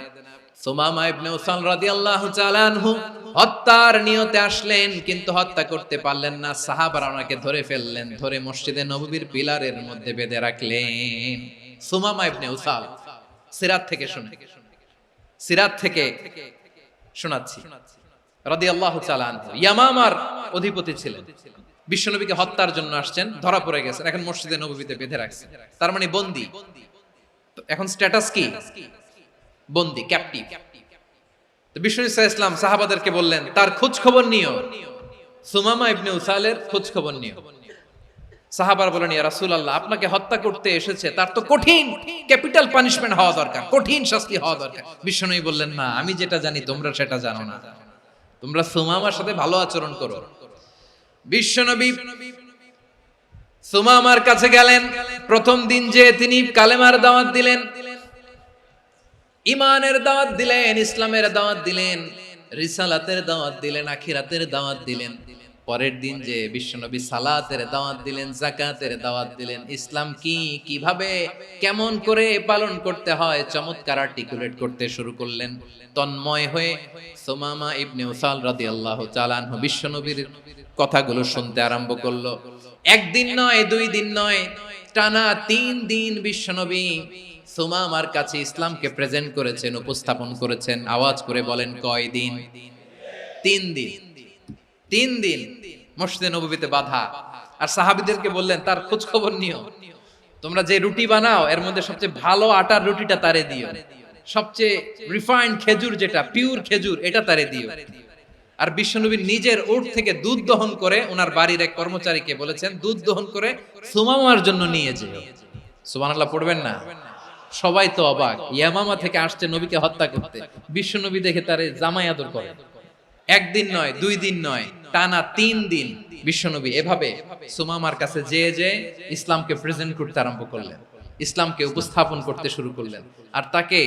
সুমামা ইবনে উসাল রাদিয়াল্লাহু তাআলা আনহু হত্যার নিয়তে আসলেন, কিন্তু হত্যা করতে পারলেন না। সাহাবারা ওনাকে ধরে ফেললেন, ধরে মসজিদে নববীর পিলারের মধ্যে বেঁধে রাখলেন। সুমামা ইবনে উসাল, সিরাত থেকে শুনে, সিরাত থেকে শোনাচ্ছি, রাদিয়াল্লাহু তাআলা আনহু ইয়ামামার অধিপতি ছিলেন। বিশ্বনবীকে হত্যার জন্য আসছেন, ধরা পড়ে গেছেন, এখন মসজিদে নববীতে বেঁধে রাখছেন। তার মানে বন্দী। এখন স্ট্যাটাস কি? বন্দী, ক্যাপটিভ। তো বিষ্ণু ঈসা ইসলাম সাহাবাদেরকে বললেন, তার খোঁজ খবর নিও, সুমামা ইবনে উসালের খোঁজ খবর নিও। সাহাবারা বলেন, ইয়া রাসূলুল্লাহ, আপনাকে হত্যা করতে এসেছে, তার তো কঠিন ক্যাপিটাল পানিশমেন্ট হওয়া দরকার, কঠিন শাস্তি হওয়া দরকার। বিশ্বনবী বললেন, না, আমি যেটা জানি তোমরা সেটা জানো না, তোমরা সুমামার সাথে ভালো আচরণ করো। বিশ্বনবী সুমামার কাছে গেলেন। প্রথম দিন যে তিনি কালেমার দাওয়াত দিলেন, ইমানের দাওয়াত দিলেন, ইসলামের দাওয়াত দিলেন, রিসালাতের দাওয়াত দিলেন, আখিরাতের দাওয়াত দিলেন। পরের দিন যে বিশ্বনবী সালাতের দাওয়াত দিলেন, যাকাতের দাওয়াত দিলেন, ইসলাম কি, কিভাবে, কেমন করে পালন করতে হয় চমৎকার আর্টিকুলেট করতে শুরু করলেন। তন্ময় হয়ে সুমামা ইবনে উসাল রাদিয়াল্লাহু তাআলা আনহু বিশ্বনবীর কথাগুলো শুনতে আরম্ভ করলো। একদিন নয়, 2 দিন নয়, টানা 3 দিন বিশ্বনবী সুমামার কাছে ইসলামকে প্রেজেন্ট করেছেন, উপস্থাপন করেছেন। আওয়াজ করে বলেন, কয় দিন? 3 দিন। 3 দিন মসজিদে নববীতে বাধা। আর সাহাবীদেরকে বললেন, তার খোঁজ খবর নিও, তোমরা যে রুটি বানাও এর মধ্যে সবচেয়ে ভালো আটার রুটিটা তারে দিও, সবচেয়ে রিফাইন্ড খেজুর, যেটা পিওর খেজুর, এটা তারে দিও। আর বিশ্বনবী নিজের উট থেকে দুধ দহন করে ওনার বাড়ির এক কর্মচারীকে বলেছেন, দুধ দহন করে সুমামার জন্য নিয়ে যেও। সুবহানাল্লাহ পড়বেন না? সবাই তো অবাক, ইয়ামামা থেকে আসছে নবীকে হত্যা করতে, বিশ্বনবী দেখে তারে জামাই আদর করে। একদিন নয়, 2 দিন নয়, টানা 3 দিন বিশ্বনবী এভাবে সুমামার কাছে যে ইসলামকে প্রেজেন্ট করতে আরম্ভ করলেন, ইসলামকে উপস্থাপন করতে শুরু করলেন। আর তাকে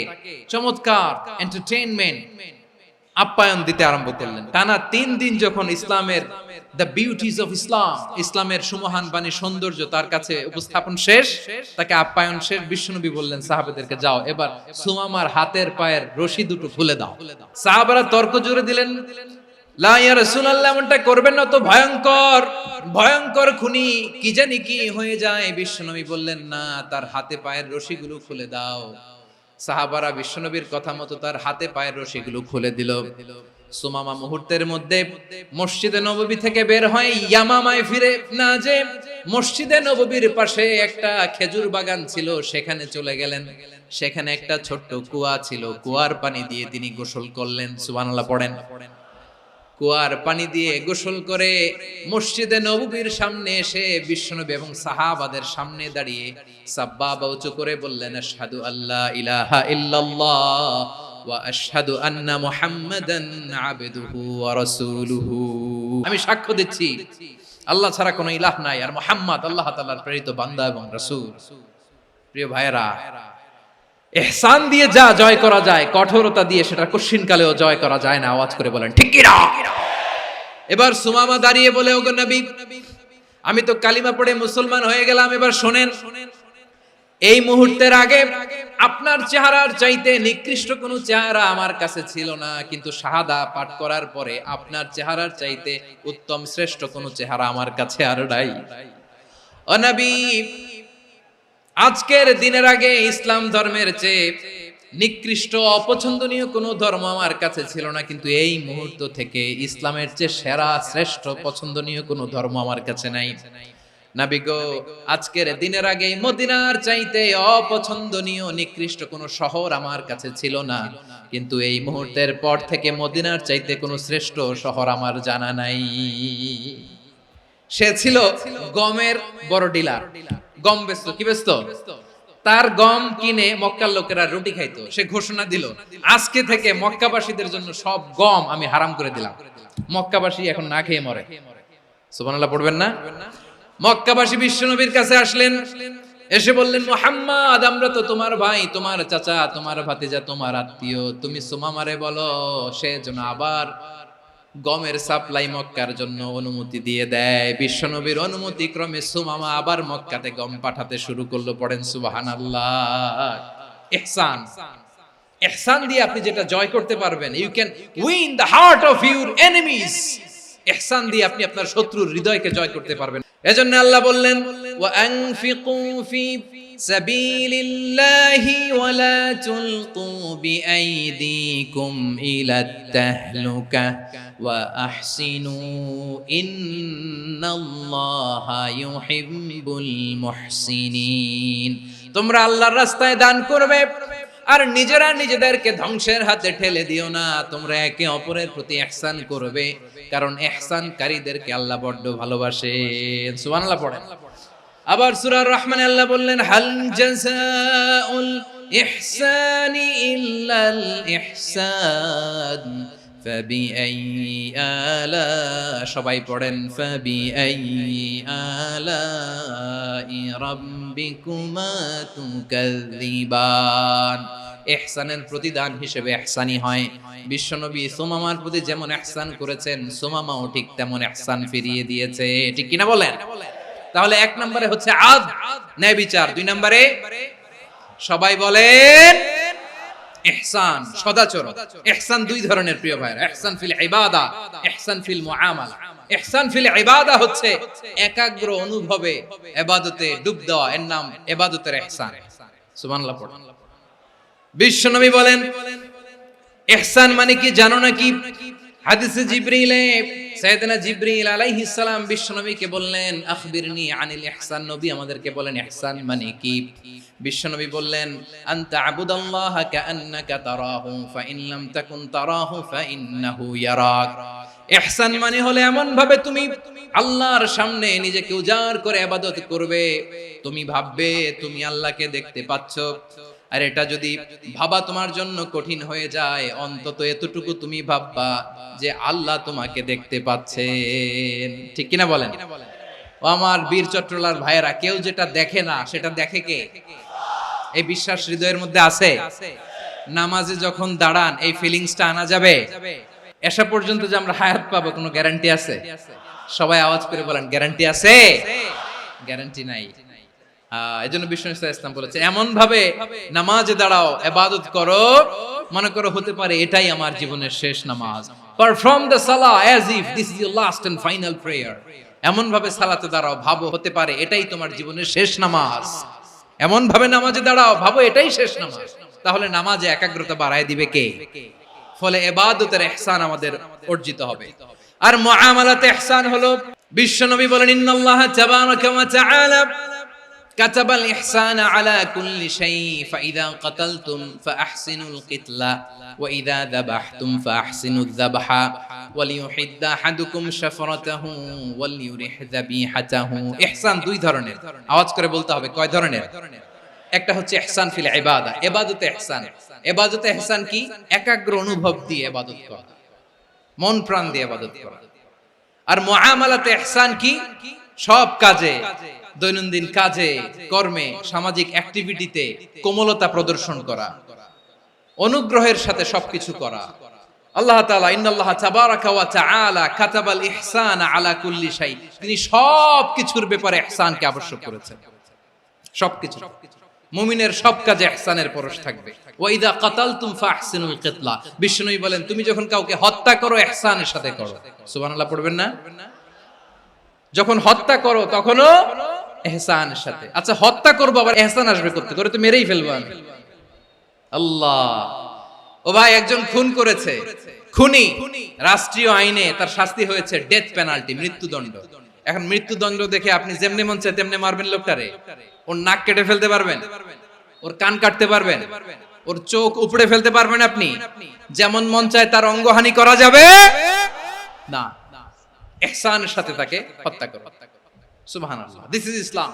চমৎকার এন্টারটেইনমেন্ট, আপ্যায়ন দিতে আরম্ভ করলেন। টানা 3 দিন যখন ইসলামের দ্য বিউটিজ অফ ইসলাম, ইসলামের সুমহান বাণী, সৌন্দর্য তার কাছে উপস্থাপন শেষ, তাকে আপ্যায়ন শেষ, বিশ্বনবী বললেন সাহাবাদেরকে, যাও এবার সুমামার হাতের পায়ের রশি দুটো খুলে দাও। সাহাবারা তর্ক জুড়ে দিলেন, লা ইয়া রাসূলুল্লাহ, এমনটা করবেন না, তো ভয়ঙ্কর ভয়ঙ্কর খুনি, কি জানি কি হয়ে যায়। বিশ্বনবী বললেন, না, তার হাতে পায়ের রশিগুলো খুলে দাও। সাহাবারা বিশ্বনবীর কথা মতো তার হাতে পায়ের রশিগুলো খুলে দিল। সুমামা মুহূর্তের মধ্যে মসজিদে নববী থেকে বের হয়, ইয়ামামায় ফিরে না যে মসজিদে নববীর পাশে একটা খেজুর বাগান ছিল, সেখানে চলে গেলেন। সেখানে একটা ছোট্ট কুয়া ছিল, কুয়ার পানি দিয়ে তিনি গোসল করলেন। সুবহানাল্লাহ পড়েন। কুয়ার পানি দিয়ে গোসল করে মসজিদে নববীর সামনে এসে বিশ্বনবী এবং সাহাবাদের সামনে দাঁড়িয়ে সাব্বাবা উঁচু করে বললেন, আশহাদু আল্লা ইলাহা ইল্লাল্লাহ ওয়া আশহাদু আন্না মুহাম্মাদান আবদুহু ওয়া রাসূলুহু। আমি সাক্ষ্য দিচ্ছি আল্লাহ ছাড়া কোনো ইলাহ নাই, আর মুহাম্মদ আল্লাহ তাআলার প্রেরিত বান্দা এবং রাসূল। প্রিয় ভাইয়েরা, ইহসান দিয়ে যা জয় করা যায়, কঠোরতা দিয়ে সেটা কঠিনকালেও জয় করা যায় না। আওয়াজ করে বলেন, ঠিক কি না? এবার সুমামা দাঁড়িয়ে বলে, ওগো নবী, আমি তো কালিমা পড়ে মুসলমান হয়ে গেলাম, এবার শোনেন, এই মুহূর্তের আগে আপনার চেহারার চাইতে নিকৃষ্ট কোনো চেহারা আমার কাছে ছিল না, কিন্তু শাহাদা পাঠ করার পরে আপনার চেহারার চাইতে উত্তম শ্রেষ্ঠ কোনো চেহারা আমার কাছে আর নাই। ও নবী, আজকের দিনের আগে ইসলাম ধর্মের চেয়ে নিকৃষ্ট অপছন্দনীয় কোনো ধর্ম আমার কাছে ছিল না, কিন্তু এই মুহূর্ত থেকে ইসলামের চেয়ে সেরা শ্রেষ্ঠ পছন্দনীয় কোনো ধর্ম আমার কাছে নাই। নবী গো, আজকের দিনের আগে মদিনার চাইতে অপছন্দনীয় নিকৃষ্ট কোনো শহর আমার কাছে ছিল না, কিন্তু এই মুহূর্তের পর থেকে মদিনার চাইতে কোনো শ্রেষ্ঠ শহর আমার জানা নাই। সে ছিল গমের বড় ডিলার, গম বেচত। কি বেচত? তার গম কিনে মক্কার লোকেরা রুটি খাইতো। সে ঘোষণা দিল, আজকে থেকে মক্কাবাসীদের জন্য সব গম আমি হারাম করে দিলাম, মক্কাবাসী এখন না খেয়ে মরে। সুবহানাল্লাহ পড়বেন না? মক্কাবাসী বিশ্বনবীর কাছে আসলেন, এসে বললেন, মুহাম্মদ, আমরা তো তোমার ভাই, তোমার চাচা, তোমার ভাতিজা, তোমার আত্মীয়, তুমি সুমামারে বলো সে যেন আবার গমের সাপ্লাই মক্কার জন্য অনুমতি দিয়ে দেয়। বিশ্বনবীর অনুমতি ক্রমে সুমামা আবার মক্কাতে গম পাঠাতে শুরু করলো। পড়েন সুবহানাল্লাহ। ইহসান, ইহসান দিয়ে আপনি যেটা জয় করতে পারবেন, you can win the heart of your enemies. ইহসান দিয়ে আপনি আপনার শত্রুর হৃদয়কে জয় করতে পারবেন। এজন্য আল্লাহ বললেন, ওয়া আনফিকু ফি সাবিলিল্লাহি ওয়া লা তুলকু বিআইদিকুম ইলাত তাহলুকা ওয়া আহসিনু ইন্নাল্লাহা ইউহিব্বুল মুহসিনিন। তোমরা আল্লাহর রাস্তায় দান করবে আর নিজেরা নিজেদেরকে ধ্বংসের হাতে ঠেলে দিও না। তোমরা একে অপরের প্রতি ইহসান করবে, কারণ ইহসানকারীদেরকে আল্লাহ বড় ভালোবাসেন। সুবহানাল্লাহ পড়েন। আবার সূরা রহমানে আল্লাহ বললেন, হাল জাযাউল ইহসানি ইল্লাল ইহসান ফাবিআইয়ি আলা, সবাই পড়েন, ফাবিআইয়ি আলাই রাব্বিকুমা তুকাযযিবান। ইহসানের প্রতিদান হিসেবে ইহসানি হয়। বিশ্বনবী সুমামার প্রতি যেমন ইহসান করেছেন, সুমামাও ঠিক তেমন ইহসান ফিরিয়ে দিয়েছে। ঠিক কিনা বলেন? তাহলে এক নম্বরে হচ্ছে আদ, ন্যায় বিচার। দুই নম্বরে সবাই বলেন ইহসান, সদাচরণ। ইহসান দুই ধরনের প্রিয় ভাইরা, ইহসান ফিল ইবাদা, ইহসান ফিল মুআমালা। ইহসান ফিল ইবাদা হচ্ছে একাগ্র অনুভবে ইবাদতে ডুব দেওয়া, এর নাম ইবাদতের ইহসান। সুবহানাল্লাহ পড়ুন। বিশ্বনবী বলেন ইহসান মানে কি জানো নাকি? হাদিসে জিবরিলে সাইয়েদনা জিবরিল আলাইহিস সালাম বিশ্বনবীকে বললেন আখবিরনি আনিল ইহসান। নবী আমাদেরকে বলেন ইহসান মানে কি? বিশ্বনবী বললেন আনতা আবুদাল্লাহা কাআন্নাকা তারাহু ফাইন লাম তাকুন তারাহু ফাইন্নাহু ইয়ারাক। ইহসান মানে হলো এমন ভাবে তুমি আল্লাহর সামনে নিজেকে উজাড় করে ইবাদত করবে, তুমি ভাববে তুমি আল্লাহকে দেখতে পাচ্ছ। আর এটা যদি ভাবা তোমার জন্য কঠিন হয়ে যায়, অন্তত এতটুকু তুমি ভাববা যে আল্লাহ তোমাকে দেখতে পাচ্ছেন। ঠিক কিনা বলেন? ও আমার বীর চট্টলার ভাইয়েরা, কেউ যেটা দেখে না সেটা দেখে কে? এই বিশ্বাস হৃদয়ের মধ্যে আছে? নামাজে যখন দাঁড়ান এই ফিলিংসটা আনা যাবে? এসা পর্যন্ত যে আমরা হায়াত পাবো কোনো গ্যারান্টি আছে? সবাই আওয়াজ করে বলেন গ্যারান্টি আছে? গ্যারান্টি নাই। এজন্য বিষ্ণু ইসলাম বলেছে এমন ভাবে নামাজে দাঁড়াও, ইবাদত করো, মনে করো হতে পারে এটাই আমার জীবনের শেষ নামাজ। পারফর্ম দ্য সালাহ as if this is your last and final prayer. এমন ভাবে সালাতে দাঁড়াও, ভাবো হতে পারে এটাই তোমার জীবনের শেষ নামাজ। এমন ভাবে নামাজে দাঁড়াও, ভাবো এটাই শেষ নামাজ। তাহলে নামাজে একাগ্রতা বাড়ায় দিবে কে? ফলে ইবাদতের ইহসান আমাদের অর্জিত হবে। আর মুআমালাতে ইহসান হলো, বিশ্বনবী বলেন ইন্নাল্লাহা তাবারাকা ওয়া তাআলা কাতাবাল ইহসানা আলা কুল্লি শাই ফাইদা কাতালতুম ফাআহসিনুল কিতলা ওয়া ইযা যাবাহতুম ফাআহসিনুয যাবহা ওয়ালিয়ুহিদ্দা আহাদুকুম শাফরাতাহু ওয়ালিয়ুরিহ যাবিহাতাহু। ইহসান দুই ধরনের, আওয়াজ করে বলতে হবে কয় ধরনের? একটা হচ্ছে ইহসান ফিল ইবাদা, ইবাদতে ইহসান। ইবাদতে ইহসান কি? একাগ্র অনুভব দিয়ে ইবাদত করা, মন প্রাণ দিয়ে ইবাদত করা। আর মুআমালাতে ইহসান কি? সব কাজে, দৈনন্দিন কাজে, কর্মে, সামাজিক অ্যাক্টিভিটিতে কোমলতা প্রদর্শন করা, অনুগ্রহের সাথে সবকিছু করা। আল্লাহ তাআলা ইন্নাল্লাহা তাবারাকা ওয়া তাআলা কাতাবাল ইহসানা আলা কুল্লি শাই, তিনি সবকিছুর ব্যাপারে ইহসানকে আবশ্যক করেছেন। সবকিছু, মুমিনের সব কাজে ইহসানের পরশ থাকবে। ওয়া ইযা কাতালতুম ফাহসিনুল কিতলা, বিষ্ণুই বলেন তুমি যখন কাউকে হত্যা করো ইহসানের সাথে করো। সুবহানাল্লাহ পড়বেন না? যখন হত্যা করো তখনও ইহসানের সাথে। আচ্ছা হত্যা করবো আবার ইহসান আসবে করতে, করে তো মেরেই ফেলবো আমি। আল্লাহ, ও ভাই একজন খুন করেছে, খুনি, রাষ্ট্রীয় আইনে তার শাস্তি হয়েছে ডেথ পেনাল্টি, মৃত্যুদণ্ড। এখন মৃত্যুদণ্ড দেখে আপনি যেমনি মন চায় তেমনি মারবেন লোকটারে? ওর নাক কেটে ফেলতে পারবেন? ওর কান কাটতে পারবেন? ওর চোখ উপড়ে ফেলতে পারবেন আপনি? যেমন মন চায় তার অঙ্গহানি করা যাবে না। ইহসানের সাথে তাকে হত্যা করো। সুবহানাল্লাহ, this is Islam,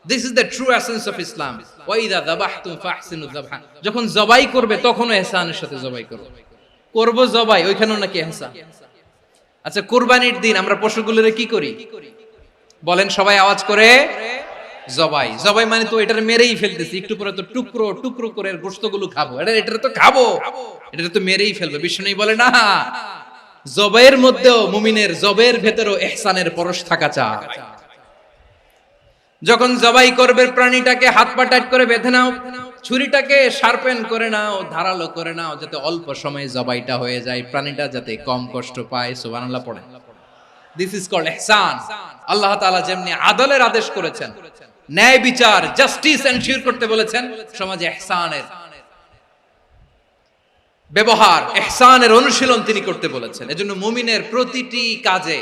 this is the true essence of Islam. ওয়া ইযা যাবাহতুম ফাহসিনুয যাবহা, যখন জবাই করবে তখনও ইহসানের সাথে জবাই করো। করব জবাই, ওইখানেও নাকি ইহসান। আচ্ছা কুরবানির দিন আমরা পশুগুলোরে কি করি বলেন সবাই আওয়াজ করে? জবাই। জবাই মানে তো এটারে মেরেই ফেলতেছি, একটু পরে তো টুকরো টুকরো করে গোশতগুলো খাবো, এটা তো খাবো, এটা তো মেরেই ফেলবে। বিষ্ণু বলে না, জবাইয়ের মধ্যেও মুমিনের জবের ভেতরেও ইহসানের পরশ থাকা চাই। যখন জবাই করবে প্রাণীটাকে হাত পা টাইট করে বেঁধে নাও, ছুরিটাকে শার্পেন করে নাও, ধারালো করে নাও, যাতে অল্প সময়ে জবাইটা হয়ে যায়, প্রাণীটা যাতে কম কষ্ট পায়। সুবহানাল্লাহ পড়ে। দিস ইজ কল্ড ইহসান। আল্লাহ তাআলা যেমনি আদলের আদেশ করেছেন, ন্যায় বিচার, জাস্টিস এনশিওর করতে বলেছেন, সমাজে ইহসানের ব্যবহার, ইহসানের অনুশীলন তিনি করতে বলেছেন। এজন্য মুমিনের প্রতিটি কাজে,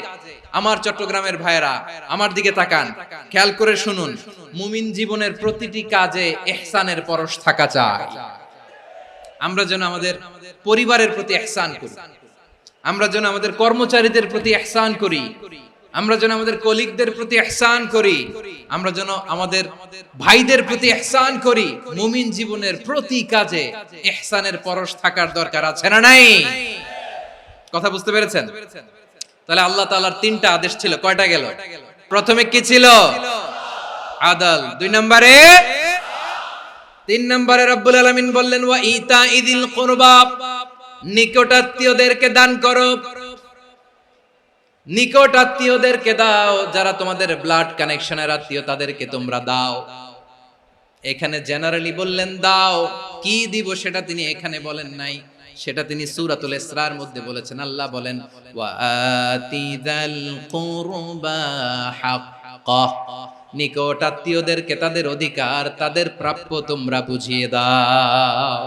আমার চট্টগ্রামের ভাইয়েরা আমার দিকে তাকান, খেয়াল করে শুনুন, মুমিন জীবনের প্রতিটি কাজে ইহসানের পরশ থাকা চাই। আমরা যেন আমাদের পরিবারের প্রতি ইহসান করি, আমরা যেন আমাদের কর্মচারীদের প্রতি ইহসান করি, আমরা যেন আমাদের কলিগদের প্রতি ইহসান করি, আমরা যেন আমাদের ভাইদের প্রতি ইহসান করি। মুমিন জীবনের প্রতি কাজে ইহসানের পরশ থাকার দরকার আছে না নাই? কথা বুঝতে পেরেছেন? তাহলে আল্লাহ তাআলার তিনটা আদেশ ছিল, কয়টা গেল? প্রথমে কি ছিল? আদল। দুই নম্বরে তিন নম্বরে রব্বুল আলামিন বললেন ওয়া ইতাইদিল কুরবা, নিকট আত্মীয়দেরকে দান করো। নিকট আত্মীয়দেরকে দাও, যারা তোমাদের ব্লাড কানেকশনের আত্মীয় তাদেরকে তোমরা দাও। এখানে জেনারেলি বললেন দাও, কি দিব সেটা তিনি এখানে বলেন নাই, সেটা তিনি সূরাতুল ইসরার মধ্যে বলেছেন। আল্লাহ বলেন ওয়া আতিযাল কুরবা হাক্কাহ, নিকট আত্মীয়দেরকে তাদের অধিকার, তাদের প্রাপ্য তোমরা বুঝিয়ে দাও।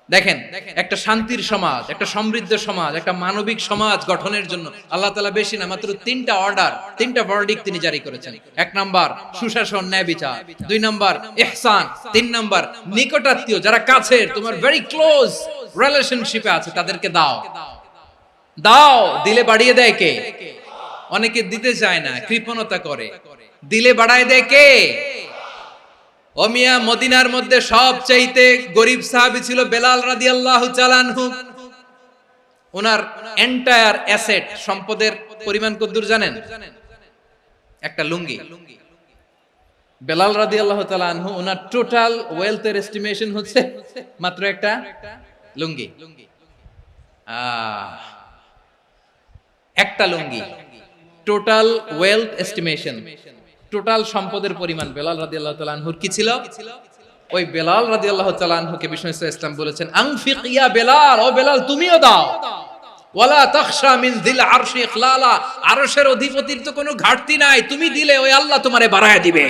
দেখেন, একটা শান্তির সমাজ, একটা সমৃদ্ধ সমাজ, একটা মানবিক সমাজ গঠনের জন্য আল্লাহ তাআলা বেশি না, মাত্র তিনটা অর্ডার, তিনটা ভার্ডিক্ট তিনি জারি করেছেন। এক নাম্বার সুশাসন, ন্যায় বিচার। দুই নাম্বার ইহসান। তিন নাম্বার নিকটাত্মীয়, যারা কাছের, তোমার ভেরি ক্লোজ রিলেশনশিপে আছে, তাদেরকে দাও। দাও, দিলে বাড়িয়ে দেয় কে? অনেকে দিতে চায় না, কৃপণতা করে। দিলে বাড়ায় দেয় কে? ও মিয়া, মদিনার মধ্যে সবচাইতে গরিব সাহাবী ছিল বেলাল রাদিয়াল্লাহু তাআলা আনহু। ওনার এন্টায়ার অ্যাসেট, সম্পদের পরিমাণ কতদূর জানেন? একটা লুঙ্গি। বেলাল রাদিয়াল্লাহু তাআলা আনহু, ওনার টোটাল ওয়েলথের এস্টিমেশন হচ্ছে মাত্র একটা লুঙ্গি। একটা লুঙ্গি, টোটাল ওয়েলথ এস্টিমেশন, টোটাল সম্পদের পরিমাণ বেলাল রাদিয়াল্লাহু তাআলা আনহুর কি ছিল? ওই বেলাল রাদিয়াল্লাহু তাআলা আনহুকে বিষ্ণু ইসলাম বলেছেন আনফিক ইয়া বেলাল, ও বেলাল তুমিও দাও। ওয়ালা তাখশা মিন যিল আরশি ইখলালা, আরশের অধিপতির তো কোনো ঘাটতি নাই, তুমি দিলে ওই আল্লাহ তোমারে বাড়ায় দিবে।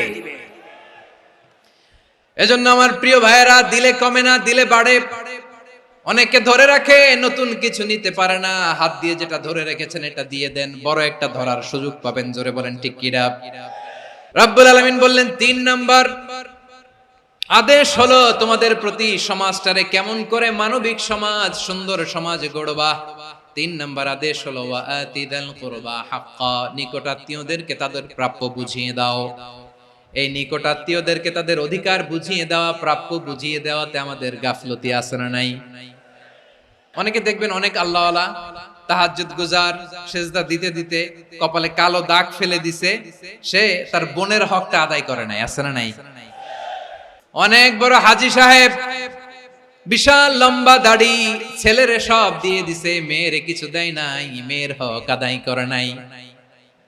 এজন্য আমার প্রিয় ভাইয়েরা, দিলে কমে না, দিলে বাড়ে। অনেকে ধরে রাখে, নতুন কিছু নিতে পারে না, হাত দিয়ে যেটা ধরে রেখেছেন এটা দিয়ে দেন, বড় একটা ধরার সুযোগ পাবেন। জোরে বলেন ঠিক কিনা? রব্বুল আলামিন বললেন ৩ নাম্বার আদেশ হলো তোমাদের প্রতি, সমাজটারে কেমন করে মানবিক সমাজ, সুন্দর সমাজ গড়বা। ৩ নাম্বার আদেশ হলো ওয়া আতিদাল কুরবা হাক্কা, নিকটাত্মীয়দেরকে তাদের প্রাপ্য বুঝিয়ে দাও। এই নিকটাত্মীয়দেরকে তাদের অধিকার বুঝিয়ে দেওয়া, প্রাপ্য বুঝিয়ে দেওয়াতে আমাদের গাফলতি আছে না নাই? অনেকে দেখবেন অনেক আল্লাহওয়ালা, তাহাজ্জুদ গুজার, সেজদা দিতে দিতে কপালে কালো দাগ ফেলে দিছে, সে তার বোনের হকটা আদায় করে নাই। আছে না নাই? অনেক বড় হাজী সাহেব, বিশাল লম্বা দাড়ি, ছেলেরে সব দিয়ে দিছে, মেয়েরে কিছু দেয় নাই, মেয়ের হক আদায় করে নাই।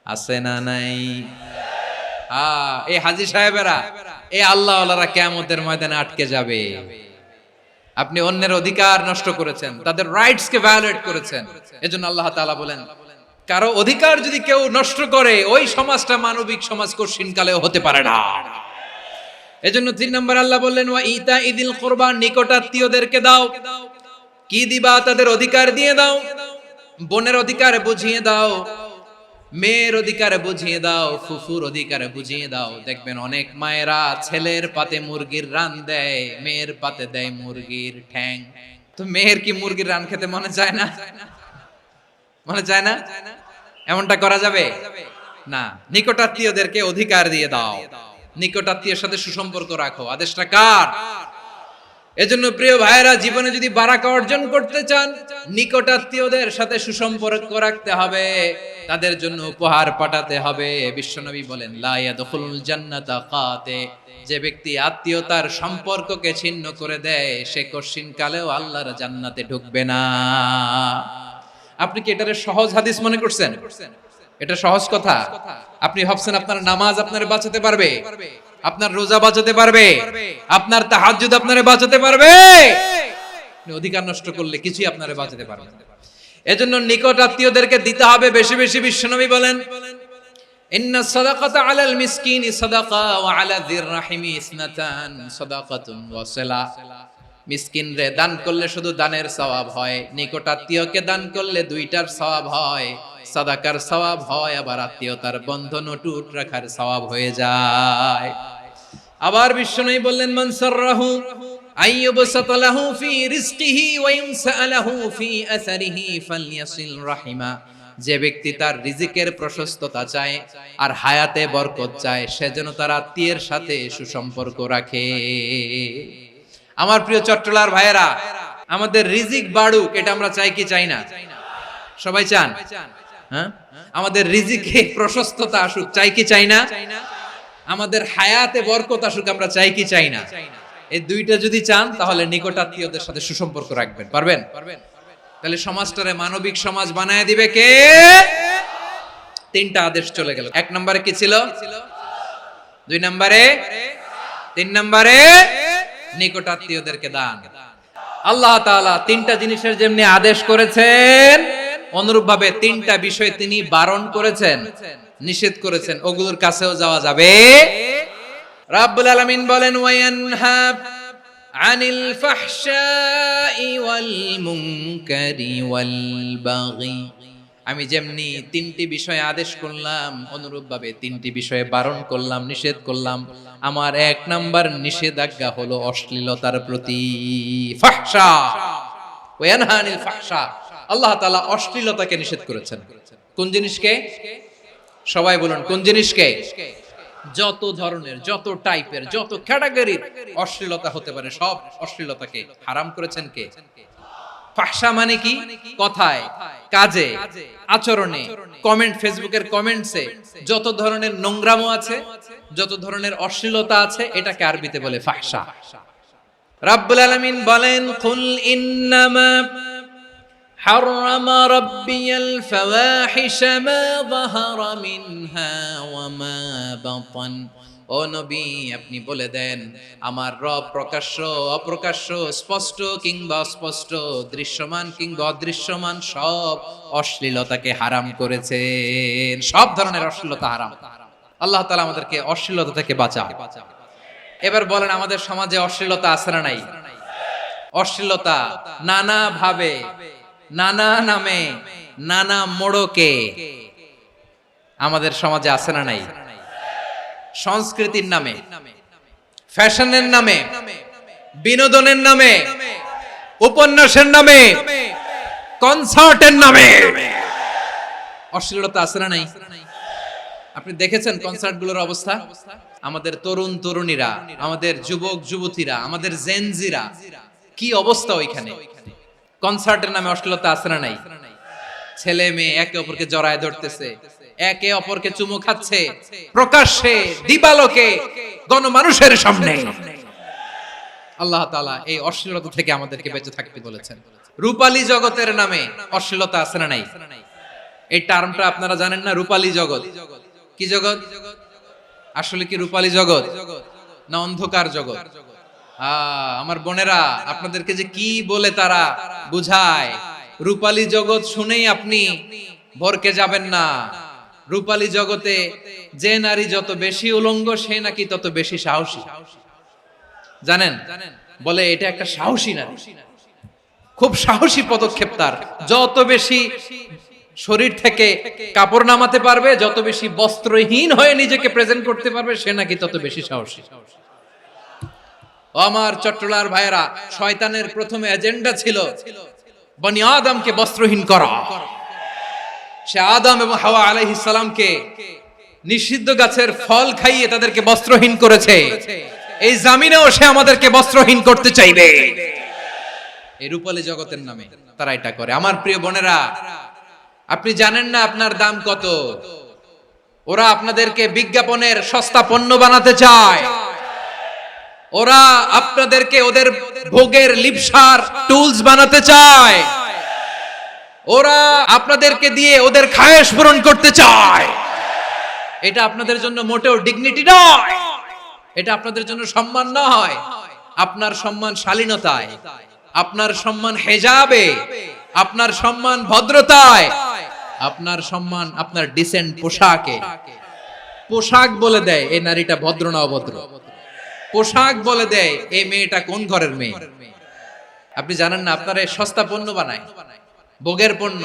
আছে না নাই? এই হাজী সাহেবেরা, এই আল্লাহওয়ালারা কিয়ামতের ময়দানে আটকে যাবে। আপনি অন্যের অধিকার নষ্ট করেছেন, তাদের রাইটস কে ভায়োলেট করেছেন। এজন্য আল্লাহ তাআলা বলেন, কারো অধিকার যদি কেউ নষ্ট করে, ওই সমাজটা মানবিক সমাজ কঠিনকালেও হতে পারে না। এজন্য ৩ নম্বর আল্লাহ বললেন ওয়া ইতাইদিল কুরবা, নিকটাত্মীয়দেরকে দাও। কি দিবা? তাদের অধিকার দিয়ে দাও। বোনের অধিকার বুঝিয়ে দাও, মেয়ের অধিকার বুঝিয়ে দাও, ফুফুর অধিকার বুঝিয়ে দাও। দেখবেন অনেক মায়েরা ছেলের পাতে মুরগির রান দেয়, মেয়ের পাতে দেয় মুরগির ঠ্যাং। তো মেয়ের কি মুরগির রান খেতে মনে চায় না? মনে চায় না? এমনটা করা যাবে না। নিকটাত্মীয়দেরকে অধিকার দিয়ে দাও, নিকটাত্মীয়ের সাথে সুসম্পর্ক রাখো। আদেশটা কার? এজন্য প্রিয় ভাইয়েরা, জীবনে যদি বারাকা অর্জন করতে চান, নিকটাত্মীয়দের সাথে সুসম্পর্ক রাখতে হবে, তাদের জন্য উপহার পাঠাতে হবে। বিশ্বনবী বলেন লা ইয়াদখুলুল জান্নাতা কাতে, যে ব্যক্তি আত্মীয়তার সম্পর্ককে ছিন্ন করে দেয়, সে কঠিন কালেও আল্লাহর জান্নাতে ঢুকবে না। আপনি কি এটারে সহজ হাদিস মনে করছেন? এটা সহজ কথা? আপনি ভাবছেন আপনার নামাজ আপনারে বাঁচাতে পারবে, আপনার রোজা বাঁচাতে পারবে, আপনার তাহাজ্জুদ আপনারে বাঁচাতে পারবে? অধিকার নষ্ট করলে কিছুই আপনারে বাঁচাতে পারবে না। এজন্য নিকট আত্মীয়দেরকে দিতে হবে বেশি বেশি। বিশ্বনবী বলেন ইন্না সাদাকাতা আলাল মিসকিনি সাদাকা ওয়া আলা যির রাহিমি ইসনাতান সাদাকাতুন ওয়া সিলা। মিসকিন রে দান করলে শুধু দানের সওয়াব হয়, নিকট আত্মীয়কে দান করলে দুইটার সওয়াব হয়, সাদাকার সওয়াব হয়, আবার আত্মীয়তার বন্ধন অটুট রাখার সওয়াব হয়ে যায়। আবার বিশ্বনবী বললেন মান সাররাহু আইয়ুবসাতা লাহু ফি রিজকিহি ওয়া ইনসালাহু ফি আসারিহি ফালইয়াসিল রাহিমা। যে ব্যক্তি তার রিজিকের প্রশস্ততা চায় আর হায়াতে বরকত চায়, সে যেন তার আত্মীয়ের সাথে সুসম্পর্ক রাখে। আমার প্রিয় চট্টলার ভাইয়েরা, আমাদের রিজিক বাড়ুক, এটা আমরা চাই কি চাই না? সবাই চান? হ্যাঁ, আমাদের রিজিকে প্রশস্ততা আসুক, চাই কি চাই না? আমাদের হায়াতে বরকত আসুক, আমরা চাই কি চাই না? এই দুইটা যদি চান তাহলে নিকটাত্মীয়দের সাথে সুসম্পর্ক রাখবেন। পারবেন? তাহলে সমাজটারে মানবিক সমাজ বানায় দিবে কে? তিনটা আদেশ চলে গেল। 1 নম্বরে কি ছিল? 2 নম্বরে, 3 নম্বরে নিকটাত্মীয়দেরকে দান। আল্লাহ তাআলা তিনটা জিনিসের যেমনি আদেশ করেছেন, অনুরূপভাবে তিনটা বিষয় তিনি বারণ করেছেন, নিষেধ করেছেন। ওগুলোর কাছেও যাওয়া যাবে। রাব্বুল আলামিন বলেন, ওয়ায়ানহা আনিল ফাহশাই ওয়াল মুনকারি ওয়াল বাগি। আমি যেমনি তিনটি বিষয়ে আদেশ করলাম, অনুরূপভাবে তিনটি বিষয়ে বারণ করলাম, নিষেধ করলাম। আমার 1 নাম্বার নিষেধাজ্ঞা হলো অশ্লীলতার প্রতি। ফাহশা, ওয়ায়ানহা আনিল ফাহশা, আল্লাহ তাআলা অশ্লীলতাকে নিষেধ করেছেন। কোন জিনিসকে? সবাই বলুন, কোন জিনিসকে? যত ধরনের, যত টাইপের, যত ক্যাটাগরির অশ্লীলতা হতে পারে সব অশ্লীলতাকে হারাম করেছেন কে? ফাহশা মানে কি? কথায়, কাজে, আচরণে, কমেন্ট, ফেসবুকের কমেন্টসে যত ধরনের নোংরামো আছে, যত ধরনের অশ্লীলতা আছে, এটাকে আরবিতে বলে ফাহশা। রাব্বুল আলামিন বলেন, কুল ইন্নামা حرم ربي الفواحش ما ظهر منها وما بطن। ও নবী, আপনি বলে দেন, আমার রব প্রকাশ্য, অপ্রকাশ্য, স্পষ্ট কিংবা অস্পষ্ট, দৃশ্যমান কিংবা অদৃশ্যমান সব অশ্লীলতাকে হারাম করেছেন। সব ধরনের অশ্লীলতা হারাম। আল্লাহ তাআলা আমাদেরকে অশ্লীলতা থেকে বাঁচান। এবার বলেন, আমাদের সমাজে অশ্লীলতা আছে না নাই? অশ্লীলতা নানা ভাবে, নানা নামে, নানা মোড়কে আমাদের সমাজে আছে না নাই? সংস্কৃতির নামে, ফ্যাশনের নামে, বিনোদনের নামে, উপন্যাসের নামে, কনসার্টের নামে অশ্লীলতা আছে না নাই? আপনি দেখেছেন কনসার্টগুলোর অবস্থা? আমাদের তরুণ তরুণীরা, আমাদের যুবক যুবতীরা, আমাদের জেনজিরা, কি অবস্থা ওইখানে? কনসার্টের নামে অশ্লীলতা আছে না নাই? ছেলে মেয়ে একে অপরকে জড়ায় ধরতেছে, একে অপরকে চুমু খাচ্ছে, প্রকাশ্যে, দিবালোকে, গণমানুষের সামনে। আল্লাহ তাআলা এই অশ্লীলতা থেকে আমাদেরকে বেঁচে থাকতে বলেছেন। রূপালী জগতের নামে অশ্লীলতা আছে না নাই? এই টার্মটা আপনারা জানেন না? রূপালী জগৎ কি জগৎ? আসলে কি রূপালী জগৎ না অন্ধকার জগৎ? আমার বোনেরা, আপনাদেরকে যে কি বলে তারা বুঝায়, রূপালী জগৎ শুনেই আপনি ভরকে যাবেন না। রূপালী জগতে যে নারী যত বেশি উলঙ্গ, সে নাকি তত বেশি সাহসী। জানেন? বলে এটা একটা সাহসী নারী, খুব সাহসী পদক্ষেপ তার। যত বেশি শরীর থেকে কাপড় নামাতে পারবে, যত বেশি বস্ত্রহীন হয়ে নিজেকে প্রেজেন্ট করতে পারবে, সে নাকি তত বেশি সাহসী। আমার চট্টলার ভাইয়েরা, শয়তানের প্রথম এজেন্ডা ছিল বনি আদমকে বস্ত্রহীন করা। সে আদম এবং হাওয়া আলাইহিস সালামকে নিষিদ্ধ গাছের ফল খাইয়ে তাদেরকে বস্ত্রহীন করেছে। এই জামিনেও সে আমাদেরকে বস্ত্রহীন করতে চাইবে। এই রূপালী জগতের নামে তারা এটা করে। আমার প্রিয় বোনেরা, আপনি জানেন না আপনার দাম কত? ওরা আপনাদেরকে বিজ্ঞাপনের সস্তা পণ্য বানাতে চায়। ওরা আপনাদেরকে ওদের ভোগের লিপসার টুলস বানাতে চায়। ওরা আপনাদেরকে দিয়ে ওদের খায়েশ পূরণ করতে চায়। এটা আপনাদের জন্য মোটেও ডিগনিটি নয়, এটা আপনাদের জন্য সম্মান নয়। আপনার সম্মান শালীনতায়, আপনার সম্মান হেজাবে, আপনার সম্মান ভদ্রতায়, আপনার সম্মান আপনার ডিসেন্ট পোশাকে। পোশাক বলে দেয় এই নারীটা ভদ্র না অভদ্র। পোশাক বলে দেয় এই মেয়েটা কোন ঘরের মেয়ে। আপনি জানেন না, আপনারা সস্তা পণ্য বানায়, ভোগের পণ্য,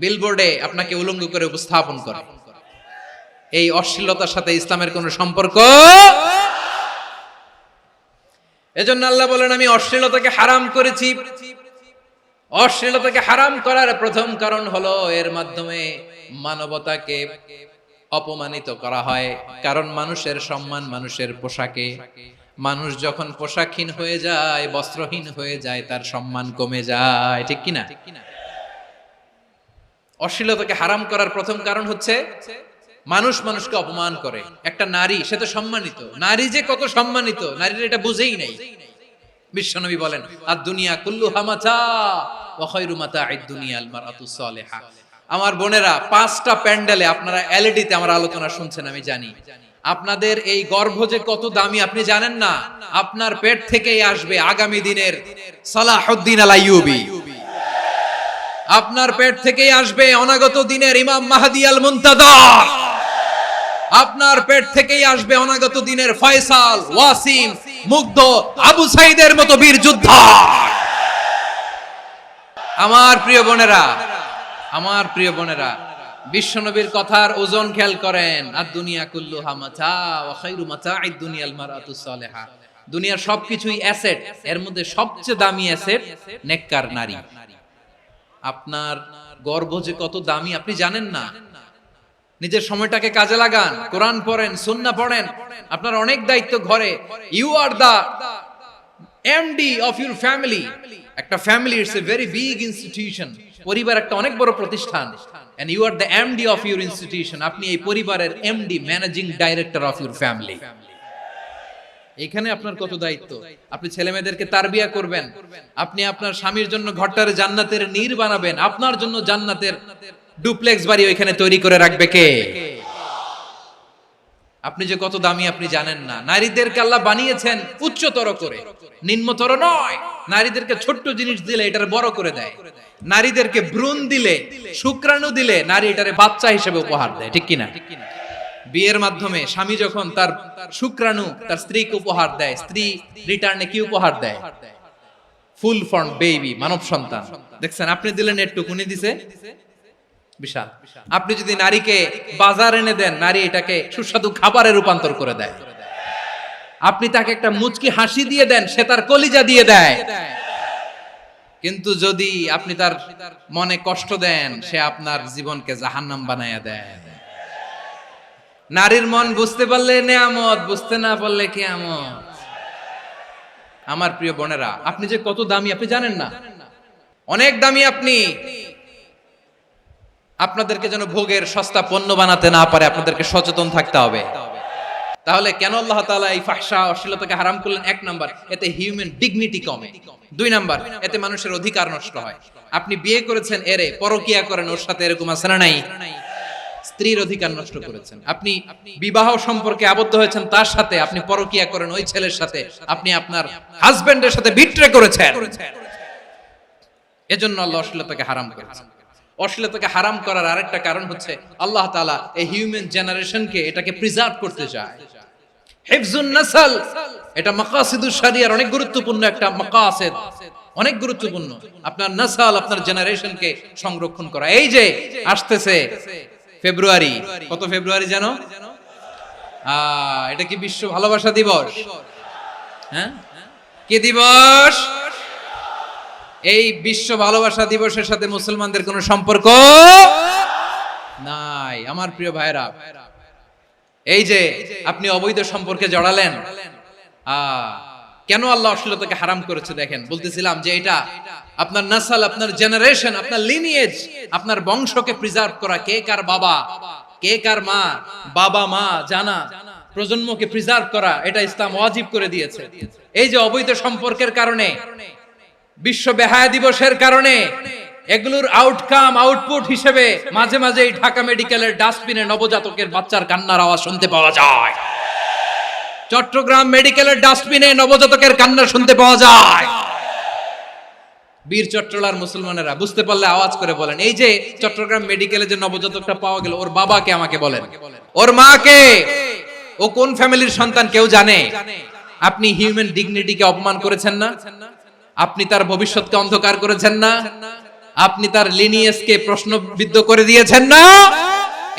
বিলবোর্ডে আপনাকে উলঙ্গ করে উপস্থাপন করে। এই অশ্লীলতার সাথে ইসলামের কোনো সম্পর্ক। এজন্য আল্লাহ বলেন, আমি অশ্লীলতাকে হারাম করেছি। অশ্লীলতাকে হারাম করার প্রথম কারণ হলো এর মাধ্যমে মানবতাকে অপমানিত করা হয়। কারণ মানুষের সম্মান মানুষের পোশাকে। মানুষ যখন পোশাকহীন হয়ে যায়, বস্ত্রহীন হয়ে যায়, তার সম্মান কমে যায়। ঠিক কিনা? অশ্লীলতাকে হারাম করার প্রথম কারণ হচ্ছে মানুষ মানুষকে অপমান করে। একটা নারী, সে তো সম্মানিত, নারী যে কত সম্মানিত নারীর এটা বুঝেই নাই। বিশ্বনবী বলেন আদ-দুনিয়া কুল্লুহা মাতা ওয়া খায়রু মাতা'আদ দুনিয়া আল মারআতুস সালিহা। আমার বোনেরা, 5টা প্যান্ডেলে আপনারা এলইডিতে আমার আলোচনা শুনছেন আমি জানি। আপনাদের এই গর্ভ যে কত দামি আপনি জানেন না। আপনার পেট থেকেই আসবে আগামী দিনের সালাহুদ্দিন আল আইয়ুবী। আপনার পেট থেকেই আসবে অনাগত দিনের ইমাম মাহদী আল মুনতাযর। আপনার পেট থেকেই আসবে অনাগত দিনের ফয়সাল, ওয়াসিম, মুগ্ধ, আবু সাইদের মতো বীর যোদ্ধা। আমার প্রিয় বোনেরা, আমার প্রিয় বোনেরা, বিশ্বনবীর কথার ওজন খেয়াল করেন। আদ-দুনিয়া কুল্লুহা মাতা ওয়া খায়রু মাতা'আদ দুনিয়া আল মারআতুস সালিহা। দুনিয়ার সবকিছুই অ্যাসেট, এর মধ্যে সবচেয়ে দামি অ্যাসেট নেককার নারী। আপনার গর্ভ যে কত দামি আপনি জানেন না। নিজের সময়টাকে কাজে লাগান, কোরআন পড়েন, সুন্নাহ পড়েন। আপনার অনেক দায়িত্ব ঘরে। You are the MD of your family. একটা family it's a very big institution. পরিবার একটা অনেক বড় প্রতিষ্ঠান। And you are the MD of your institution. আপনি এই পরিবারের MD, managing director of your family. এখানে আপনার কত দায়িত্ব। আপনি ছেলে মেয়েদেরকে তারবিয়া করবেন, আপনি আপনার স্বামীর জন্য ঘরটারে জান্নাতের নীর বানাবেন, আপনার জন্য জান্নাতের ডুপ্লেক্স বাড়ি ওইখানে তৈরি করে রাখবে কে? আপনি যে কত দামি আপনি জানেন না। নারীদেরকে আল্লাহ বানিয়েছেন উচ্চতর করে, নিম্নতর নয়। নারীদেরকে ছোট্ট জিনিস দিলে এটারে বড় করে দেয়। নারীদেরকে ভ্রূণ দিলে, শুক্রাণু দিলে নারী এটারে বাচ্চা হিসেবে উপহার দেয়, ঠিক কিনা? বিয়ের মাধ্যমে স্বামী যখন তার শুক্রাণু তার স্ত্রীকে উপহার দেয়, স্ত্রী রিটার্নে কি উপহার দেয়? ফুল ফর্ম বেবি, মানব সন্তান। দেখছেন, আপনি দিলেন একটু, উনি দিছে বিশাল। আপনি যদি নারীকে বাজার এনে দেন, নারী এটাকে সুস্বাদু খাবারে রূপান্তর করে দেয়। আপনি তাকে একটা মুচকি হাসি দিয়ে দেন, সে তার কলিজা দিয়ে দেয়। কিন্তু যদি আপনি তার মনে কষ্ট দেন, সে আপনার জীবনকে জাহান্নাম বানায়া দেয়। নারীর মন বুঝতে পারলে নেয়ামত, বুঝতে না পারলে কিয়ামত। আমার প্রিয় বোনেরা, আপনি যে কত দামি আপনি জানেন না। অনেক দামি আপনি। আপনাদেরকে যেন ভোগের সস্তা পণ্য বানাতে না পারে, আপনাদেরকে সচেতন থাকতে হবে। তাহলে কেন আল্লাহ তাআলা এই ফাহশা, অশ্লীলতাকে হারাম করলেন? 1 নাম্বার, এতে হিউম্যান ডিগনিটি কমে। 2 নাম্বার, এতে মানুষের অধিকার নষ্ট হয়। আপনি বিয়ে করেছেন, এরে পরকিয়া করেন, ওর সাথে এরকম আছে না নাই? স্ত্রীর অধিকার নষ্ট করেছেন। আপনি বিবাহ সম্পর্কে আবদ্ধ হয়েছেন তার সাথে, আপনি পরকিয়া করেন ওই ছেলের সাথে, আপনি আপনার হাজবেন্ডের সাথে বিট্রে করেছেন। এজন্য আল্লাহ অশ্লীলতাকে হারাম করেছেন। অশ্লীলতাকে হারাম করার আরেকটা কারণ হচ্ছে আল্লাহ তাআলা এই হিউম্যান জেনারেশনকে এটাকে প্রিজার্ভ করতে চায়। হিফজুন নাসল, এটা মাকাসিদুশ শরিয়ার অনেক গুরুত্বপূর্ণ একটা মাকাসিদ, অনেক গুরুত্বপূর্ণ। আপনার নাসল, আপনার জেনারেশনকে সংরক্ষণ করা। এই যে আসতেছে ফেব্রুয়ারি, কত ফেব্রুয়ারি জানো? এটা কি বিশ্ব ভালোবাসা দিবস? হ্যাঁ, কি দিবস? এই বিশ্ব ভালোবাসা দিবসের সাথে মুসলমানদের কোনো সম্পর্ক নাই। আমার প্রিয় ভাইরা, এই যে আপনি অবৈধ সম্পর্কে জড়ালেন, কেন আল্লাহ অশ্লীলতাকে হারাম করেছে দেখেন। বলতেছিলাম যে এটা আপনার নাসল, আপনার জেনারেশন, আপনার লিনিয়েজ, আপনার বংশকে প্রিজার্ভ করা। কে কার বাবা, কে কার মা, বাবা মা জানা, প্রজন্মকে প্রিজার্ভ করা, এটা ইসলাম ওয়াজিব করে দিয়েছে। এই যে অবৈধ সম্পর্কের কারণে, বিশ্ব বেহায়া দিবসের কারণে, এগুলোর আউটকাম, আউটপুট হিসেবে মাঝে মাঝে এই ঢাকা মেডিকেলের ডাস্টবিনে নবজাতকের বাচ্চার কান্নার আওয়াজ শুনতে পাওয়া যায়। চট্টগ্রাম মেডিকেলের ডাস্টবিনে নবজাতকের কান্না শুনতে পাওয়া যায়। বীর চট্টলার মুসলমানেরা বুঝতে পারলে আওয়াজ করে বলেন, এই যে চট্টগ্রাম মেডিকেলে যে নবজাতকটা পাওয়া গেল, ওর বাবাকে আমাকে বলেন, ওর মাকে, ও কোন ফ্যামিলির সন্তান কেউ জানে? আপনি হিউম্যান ডিগনিটিকে অপমান করেছেন না? আপনি তার ভবিষ্যৎকে অন্ধকার করেছেন না? আপনি তার লিনিয়েজকে প্রশ্নবিদ্ধ করে দিয়েছেন না?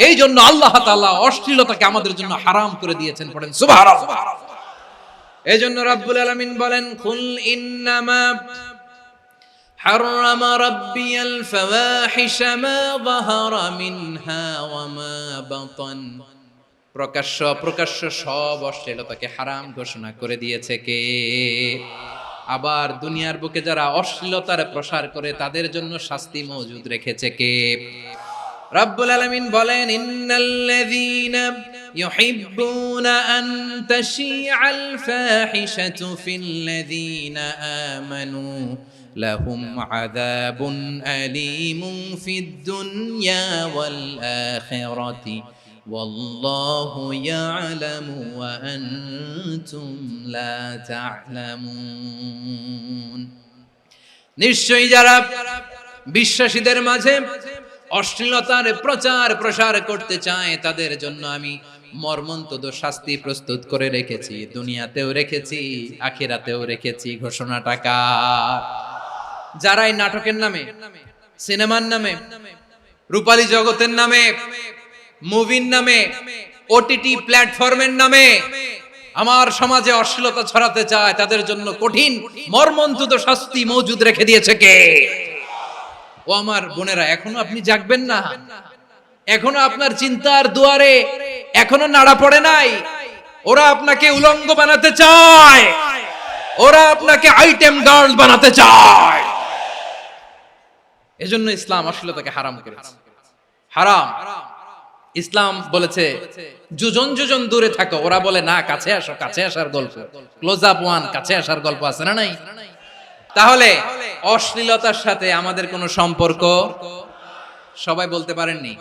এই জন্য আল্লাহ তাআলা অশ্লীলতাকে আমাদের জন্য হারাম করে দিয়েছেন। পড়েন সুবহানাল্লাহ। এই জন্য রাব্বুল আলামিন বলেন, কুল ইন্নামা হারাম রাব্বিয়াল ফাওয়াহিশা মা যাহারা মিনহা ওয়া মা বাতান। প্রকাশ্য অপ্রকাশ্য সব অশ্লীলতাকে হারাম ঘোষণা করে দিয়েছে কে? আবার দুনিয়ার বুকে যারা অশ্লীলতার প্রসার করে তাদের জন্য শাস্তি মজুদ রেখেছে কে? রব্বুল আলামিন বলেন, ইন্নাল্লাযীনা ইউহিব্বুনা আন তাশিআল ফাহিশাতু ফিল্লাযীনা আমানু লাহুম আযাবুন আলীমুন ফিদ দুনিয়া ওয়াল আখিরাতি ওয়াল্লাহু ইয়ালামু ওয়া আনতুম লা তা'লামুন। নিশ্চয়ই যারা বিশ্বাসীদের মাঝে অশ্লীলতার প্রচার প্রসার করতে চায় তাদের জন্য আমি মর্মন্তুদ শাস্তি প্রস্তুত করে রেখেছি, দুনিয়াতেও রেখেছি, আখিরাতেও রেখেছি। ঘোষণাটা কার? যারা এই নাটকের নামে, সিনেমার নামে, রূপালী জগতের নামে, মুভির নামে, ওটিটি প্ল্যাটফর্মের নামে আমার সমাজে অশ্লীলতা ছড়াতে চায় তাদের জন্য কঠিন মর্মন্তুদ শাস্তি মজুদ রেখে দিয়েছে কে? ও আমার বোনেরা, এখনো আপনি জাগবেন না? এখনো আপনার চিন্তার দুয়ারে এখনো নাড়া পড়ে নাই? ওরা আপনাকে উলঙ্গ বানাতে চায়, ওরা আপনাকে আইটেম গার্ল বানাতে চায়। এজন্য ইসলাম অশ্লীলতাকে হারাম করেছে। হারাম। ইসলাম বলেছে যোজন যোজন দূরে থাকো, ওরা বলে না কাছে আসো, কাছে আসার গল্প, ক্লোজ আপ ওয়ান, কাছে আসার গল্প আছে না নাই? তাহলে অশ্লীলতার সাথে আমাদের কোনো সম্পর্ক? সবাই বলতে পারেননি,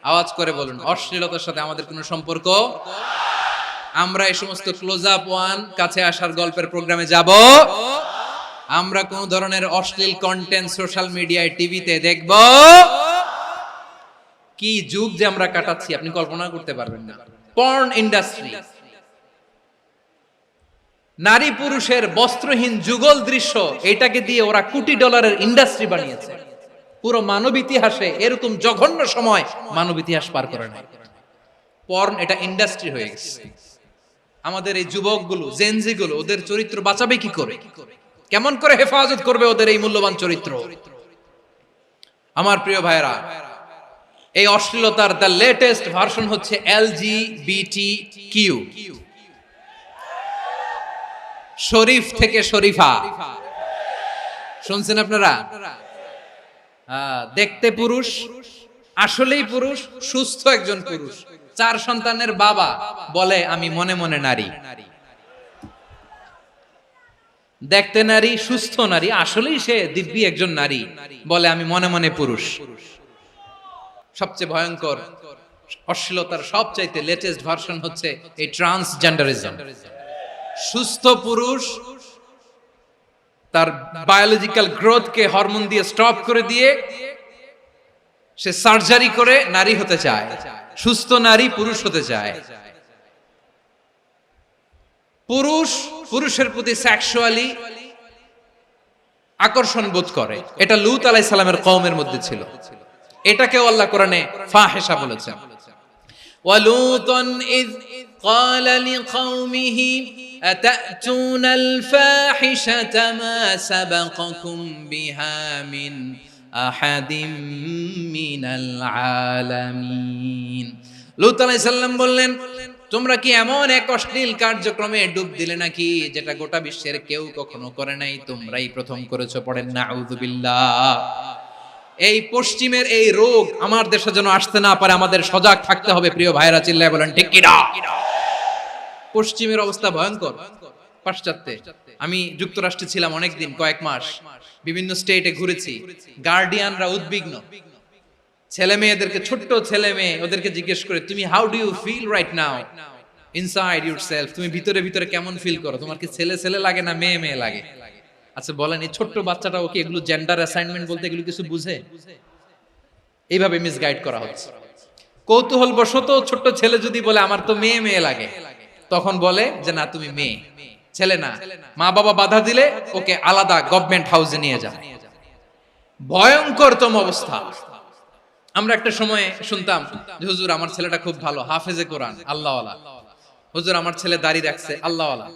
আওয়াজ করে বলুন, অশ্লীলতার সাথে আমাদের কোনো সম্পর্ক? আমরা এই সমস্ত ক্লোজ আপ ওয়ান, কাছে আসার গল্পের প্রোগ্রামে যাব? আমরা কোন ধরনের অশ্লীল কন্টেন্ট সোশ্যাল মিডিয়ায়, টিভিতে দেখব? কি যুগ যে আমরা কাটাচ্ছি আপনি কল্পনা করতে পারবেন না। পর্ন ইন্ডাস্ট্রি, নারী পুরুষের বস্ত্রহীন যুগল দৃশ্য, এটাকে দিয়ে ওরা কোটি ডলারের ইন্ডাস্ট্রি বানিয়েছে। পুরো মানব ইতিহাসে এরকম জঘন্য সময় মানব ইতিহাস পার করে নাই। পর্ন এটা ইন্ডাস্ট্রি হয়ে গেছে। আমাদের এই যুবকগুলো, জেনজি গুলো, ওদের চরিত্র বাঁচাবে কি করে? কেমন করে হেফাজত করবে ওদের এই মূল্যবান চরিত্র? আমার প্রিয় ভাইরা, এই অশ্লীলতার দ্য লেটেস্ট ভার্সন হচ্ছে LGBTQ, শরীফ থেকে শরীফা। শুনছেন আপনারা? দেখতে পুরুষ, আসলেই পুরুষ, সুস্থ একজন পুরুষ, 4 সন্তানের বাবা, বলে আমি মনে মনে নারী। দেখতে নারী, সুস্থ নারী, আসলেই সে দিব্যি একজন নারী, বলে আমি মনে মনে পুরুষ। সবচেয়ে ভয়ঙ্কর অশ্লীলতার সবচাইতে লেটেস্ট ভার্সন হচ্ছে এই ট্রান্সজেন্ডারিজম। সুস্থ পুরুষ তার বায়োলজিক্যাল গ্রোথকে হরমোন দিয়ে স্টপ করে দিয়ে সে সার্জারি করে নারী হতে চায়, সুস্থ নারী পুরুষ হতে চায়। পুরুষ পুরুষের প্রতি সেক্সুয়ালি আকর্ষণ বোধ করে, এটা লূত আলাইহিস সালামের কওমের মধ্যে ছিল। এটাকেও আল্লাহ কোরআনে ফাহিশা বলেছেন। ওয়ালুতান ইয قال لقومه أتأتون الفاحشة ما سبقكم بها من أحد من العالمين। লূত আলাইহিস সালাম বললেন, তোমরা কি এমন এক অশ্লীল কার্যক্রমে ডুব দিলে নাকি যেটা গোটা বিশ্বের কেউ কখনো করে নাই, তোমরাই প্রথম করেছো? পড়েন নাউযুবিল্লাহ। এই পশ্চিমের এই রোগ আমার দেশে যেন আসতে না পারে, আমাদের সজাগ থাকতে হবে। প্রিয় ভাইরা, চিল্লায় বলেন ঠিক কি না? পশ্চিমের অবস্থা ভয়ঙ্কর। পাশ্চাত্যে, আমি যুক্তরাষ্ট্রে ছিলাম অনেকদিন, কয়েক মাস, বিভিন্ন স্টেটে ঘুরেছি। গার্ডিয়ানরা উদ্বিগ্ন, ছেলে মেয়েদেরকে, ছোট্ট ছেলে মেয়ে, ওদেরকে জিজ্ঞেস করে, তুমি how do you feel right now inside yourself? তুমি ভিতরে ভিতরে কেমন ফিল করো? তোমার কি ছেলে ছেলে লাগে না মেয়ে মেয়ে লাগে? আচ্ছা বলেন, এই ছোট্ট বাচ্চাটা ওকে এগুলো জেন্ডার অ্যাসাইনমেন্ট বলতে এগুলো কিছু বুঝে? এইভাবে মিসগাইড করা হচ্ছে। কৌতূহল বশত ছোট্ট ছেলে যদি বলে আমার তো মেয়ে মেয়ে লাগে, তখন বলে যে না তুমি মেয়ে, ছেলে না। মা বাবা বাধা দিলে ওকে আলাদা গভর্নমেন্ট হাউসে নিয়ে যায়। ভয়ঙ্করতম অবস্থা। আমরা একটা সময় শুনতাম যে হুজুর আমার ছেলেটা খুব ভালো, হাফেজে কোরআন, আল্লাহওয়ালা। হুজুর আমার ছেলে দাড়ি রাখছে, আল্লাহওয়ালা।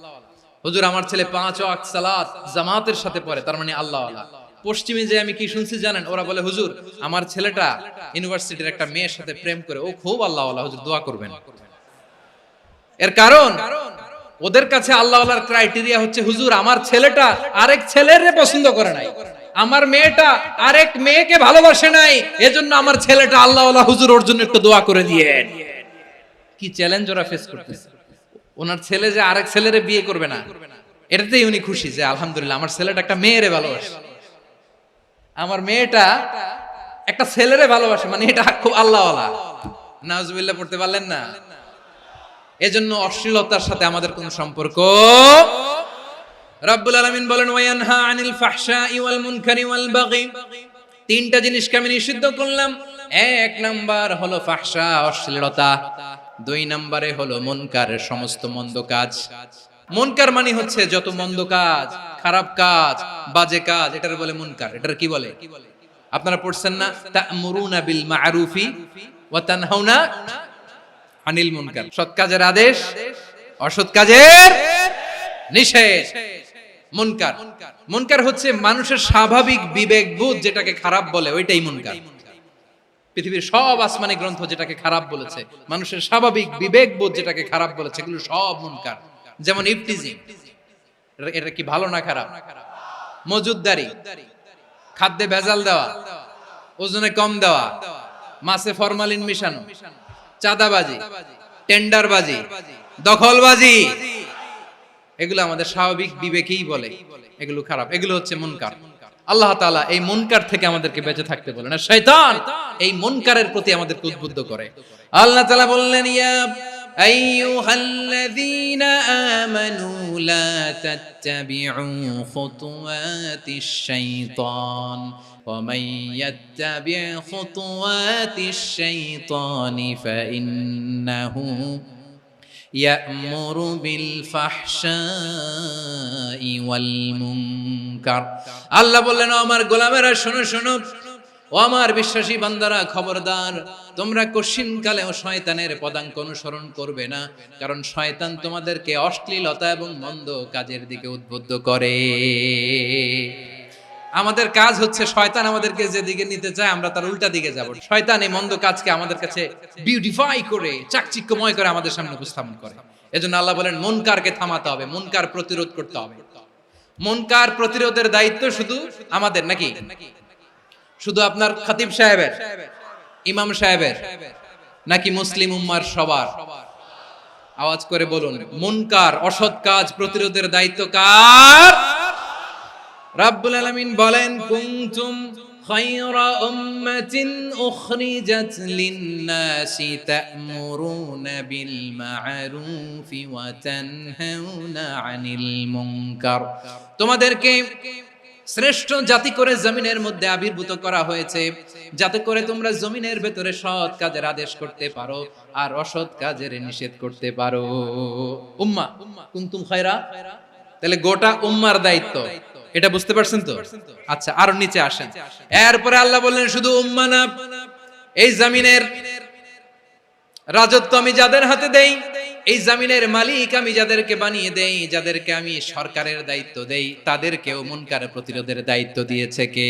হুজুর আমার ছেলে 5 ওয়াক্ত সালাত জামাতের সাথে পড়ে, তার মানে আল্লাহওয়ালা। পশ্চিমে যে আমি কি শুনছি জানেন? ওরা বলে হুজুর আমার ছেলেটা ইউনিভার্সিটির একটা মেয়ের সাথে প্রেম করে, ও খুব আল্লাহওয়ালা, হুজুর দোয়া করবেন। এর কারণ ওদের কাছে আল্লাহওয়ালার ক্রাইটেরিয়া হচ্ছে হুজুর আমার ছেলেটা আরেক ছেলের পছন্দ করে নাই, আমার মেয়েটা আরেক মেয়েকে ভালোবাসে নাই, এজন্য আমার ছেলেটা আল্লাহওয়ালা, হুজুর ওর জন্য একটু দোয়া করে দিয়েন। কি চ্যালেঞ্জ ওরা ফেস করতেছে। ওনার ছেলে যে আরেক ছেলেরে বিয়ে করবে না, এটাতেই উনি খুশি যে আলহামদুলিল্লাহ আমার ছেলেটা একটা মেয়েরে ভালোবাসে, আমার মেয়েটা একটা ছেলেরে ভালোবাসে, মানে এটা খুব আল্লাহওয়ালা। নাউজুবিল্লাহ পড়তে পারলেন না? এজন্য অশ্লীলতার সাথে আমাদের কোনো সম্পর্ক। রব্বুল আলামিন বলেন ওয়ায়ানহা আনিল ফাহশাই ওয়াল মুনকারি ওয়াল বাগি, তিনটা জিনিসকে আমি নিষিদ্ধ করলাম। এক নাম্বার হলো ফাহশা, অশ্লীলতা। দুই নম্বরে হলো মুনকার, সমস্ত মন্দ কাজ। মুনকার মানে হচ্ছে যত মন্দ কাজ, খারাপ কাজ, বাজে কাজ, এটার বলে মুনকার। এটার কি বলে? আপনারা পড়ছেন না, তা'মুরুনা বিল মা'রুফি ওয়া তানহাউনা আনিল মুনকার। সৎ কাজের আদেশ, অসৎ কাজের নিষেধ। মুনকার, মুনকার হচ্ছে মানুষের স্বাভাবিক বিবেকবোধ যেটাকে খারাপ বলে, ওইটাই মুনকার। পৃথিবীর সব আসমানি গ্রন্থ যেটাকে খারাপ বলেছে, মানুষের স্বাভাবিক বিবেকবোধ যেটাকে খারাপ বলেছে, এগুলো সব মুনকার। যেমন ইফতিজিং, এটা কি ভালো না খারাপ? মজুদদারি, খাদ্যে ভেজাল দেওয়া, ওজনে কম দেওয়া, মাছে ফরমালিন মিশানো, চাঁদাবাজি, টেন্ডারবাজি, দখলবাজি, এগুলো আমাদের স্বাভাবিক বিবেকেই বলে এগুলো খারাপ, এগুলো হচ্ছে মুনকার। আল্লাহ তাআলা এই মুনকার থেকে আমাদেরকে বেঁচে থাকতে বলেন, আর শয়তান এই মুনকারের প্রতি আমাদেরকে উদ্বুদ্ধ করে। আল্লাহ তাআলা বললেন, ইয়া আইয়ুহাল্লাযীনা আমানু লা তাত্তাবিউ খুতুওয়াতিশ শাইতান ওয়া মান ইয়াত্তাবি' খুতুওয়াতিশ শাইতানি ফাইন্নাহু ইয়া'মুরু বিল ফাহশাই ওয়াল মুনকার। আল্লাহ বললেন, আমার গোলামেরা শোনো শোনো, ও আমার বিশ্বাসী বান্দারা খবরদার, তোমরা কশিনকালেও শয়তানের পদাঙ্ক অনুসরণ করবে না, কারণ শয়তান তোমাদেরকে অশ্লীলতা এবং মন্দ কাজের দিকে উদ্বুদ্ধ করে। আমাদের কাজ হচ্ছে শয়তান আমাদেরকে যেদিকে নিতে চায় আমরা তার উল্টা দিকে যাব। শয়তান এই মন্দ কাজকে আমাদের কাছে বিউটিফাই করে, চাকচিক্যময় করে আমাদের সামনে উপস্থাপন করে। এজন্য আল্লাহ বলেন মুনকারকে থামাতে হবে, মুনকার প্রতিরোধ করতে হবে। মুনকার প্রতিরোধের দায়িত্ব শুধু আমাদের নাকি? শুধু আপনার খতিব সাহেবের, ইমাম সাহেবের, নাকি মুসলিম উম্মার সবার? আওয়াজ করে বলুন, মুনকার অসৎ কাজ প্রতিরোধের দায়িত্ব কার? রাব্বুল আলামিন বলেন, কুনতুম খায়রা উম্মাতিন উখরিজাত লিন-নাসি তা'মুরুনা বিল মা'রুফি ওয়া তানহাউনা আনিল মুনকার। তোমাদেরকে শ্রেষ্ঠ জাতি করে জমিনের মধ্যে আবির্ভূত করা হয়েছে, যাতে করে তোমরা জমিনের ভেতরে সৎ কাজের আদেশ করতে পারো আর অসৎ কাজের নিষেধ করতে পারো। উম্মাহ, কুনতুম খায়রা, তাহলে গোটা উম্মার দায়িত্ব, এটা বুঝতে পারছেন তো? আচ্ছা, আরো নিচে আসেন। এরপরে আল্লাহ বললেন, শুধু উম্মাহ না, এই জমিনের রাজত্ব আমি যাদের হাতে দেই, এই জমিনের মালিক আমি যাদেরকে বানিয়ে দেই, যাদেরকে আমি সরকারের দায়িত্ব দেই, তাদেরকেও মুনকার প্রতিরোধের দায়িত্ব দিয়েছে কে?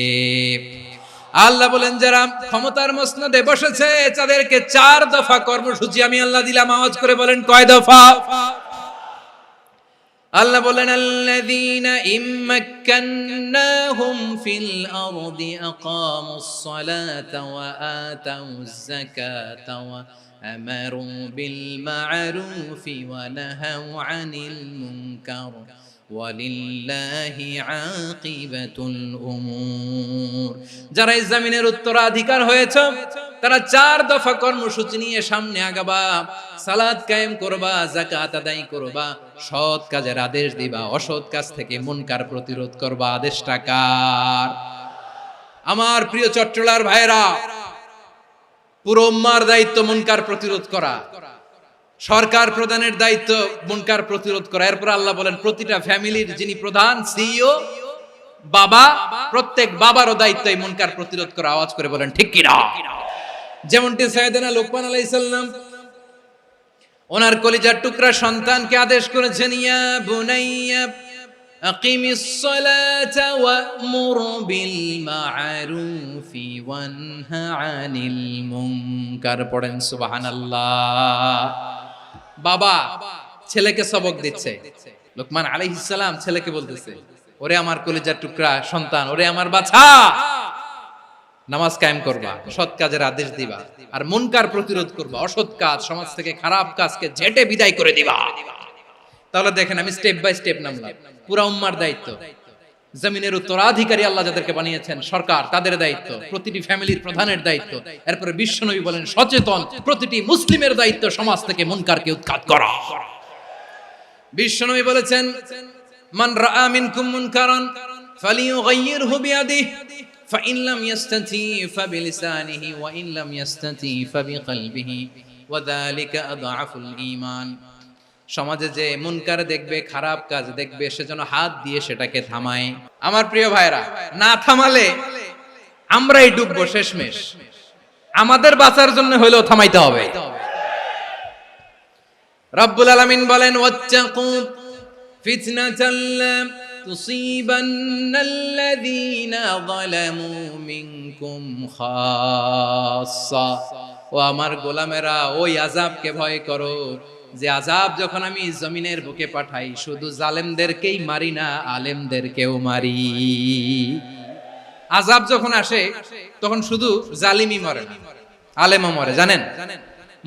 আল্লাহ বলেন, যারা ক্ষমতার মসনদে বসেছে তাদেরকে 4 দফা কর্মসূচি আমি আল্লাহ দিলাম। আওয়াজ করে বলেন, কয় দফা? আল্লাহ বলেন, আল্লাযীনা ইম্মাক্কান্নাহুম ফিল আরদি আকামুস সালাতা ওয়া আতাউয যাকাতা ওয়া আমারু বিল মা'রুফি ওয়া নাহাউ আনিল মুনকার ওয়ালিল্লাহি আকিবাতুল উমুর। যারা এই জমিনের উত্তরাধিকার হয়েছে তারা 4 দফা কর্মসূচি নিয়ে সামনে আগাবা। সালাত কায়েম করবা, যাকাত আদায় করবা, সৎ কাজের আদেশ দিবা, অসৎ কাজ থেকে মুনকার প্রতিরোধ করবা। আদেশটা কার? আমার প্রিয় চট্টলার ভাইরা, পুরো উম্মার দায়িত্ব মুনকার প্রতিরোধ করা, সরকার প্রধানের দায়িত্ব মুনকার প্রতিরোধ করা। এরপর আল্লাহ বলেন, প্রতিটা ফ্যামিলির যিনি প্রধান সিইও বাবা, প্রত্যেক বাবারও দায়িত্ব এই মুনকার প্রতিরোধ করা। আওয়াজ করে বলেন ঠিক কি না? যেমনটি সাইয়েদনা লোকমান আলাইহিস সালাম ওনার কলিজার টুকরা সন্তানকে আদেশ করেছেন, ইয়া বুনাইয়া আকিমিস সালাতা ওয়া'মুর বিল মা'রুফি ওয়ানহা আনিল মুনকার। পড়েন সুবহানাল্লাহ। বাবা ছেলেকে সবক দিচ্ছে, লোকমান আলাইহিস সালাম ছেলেকে বলতেছে, ওরে আমার কলিজার টুকরা সন্তান, ওরে আমার বাছা, নামাজ কায়েম করবা, সৎ কাজের আদেশ দিবা, আর মুনকার প্রতিরোধ করবা, অসৎ কাজ সমাজ থেকে খারাপ কাজকে ঝেঁটে বিদায় করে দিবা। তাহলে দেখেন আমি স্টেপ বাই স্টেপ নামলাম। পুরা উম্মার দায়িত্ব, জমিনের উত্তরাধিকারী আল্লাহ যাদেরকে বানিয়েছেন সরকার, তাদের দায়িত্ব, প্রতিটি ফ্যামিলির প্রধানের দায়িত্ব, এরপরে বিশ্বনবী বলেন সচেতন প্রতিটি মুসলিমের দায়িত্ব সমাজ থেকে মুনকারকে উৎখাত করা। বিশ্বনবী বলেছেন মান রাআ মিনকুম মুনকারান ফালিয়ুগাইয়িরহু বিয়াদিহি ফাইন লাম ইয়াস্তাতি ফাবিলিসানিহি ওয়া ইন লাম ইয়াস্তাতি ফাবিকলবিহি ওয়া যালিকা আযআফুল ঈমান। সমাজে যে মুনকার দেখবে, খারাপ কাজ দেখবে, সে যেন হাত দিয়ে সেটাকে থামায়। আমার প্রিয় ভাইরা, না থামালে আমরাই ডুববো শেষমেশ। আমাদের বাঁচার জন্য হইলেও থামাইতে হবে। রব্বুল আলামিন বলেন ওয়াত্তাকু ফিতনাতাল লা তুসিবান্নাল্লাযীনা যালামু মিনকুম খাসসা। ও আমার গোলামেরা, ওই আযাবকে ভয় করো যে আযাব যখন আমি জমিনের বুকে পাঠাই শুধু জালেমদেরকেই মারি না, আলেমদেরকেও মারি। আযাব যখন আসে তখন শুধু জালিমই মরে না, আলেমও মরে। জানেন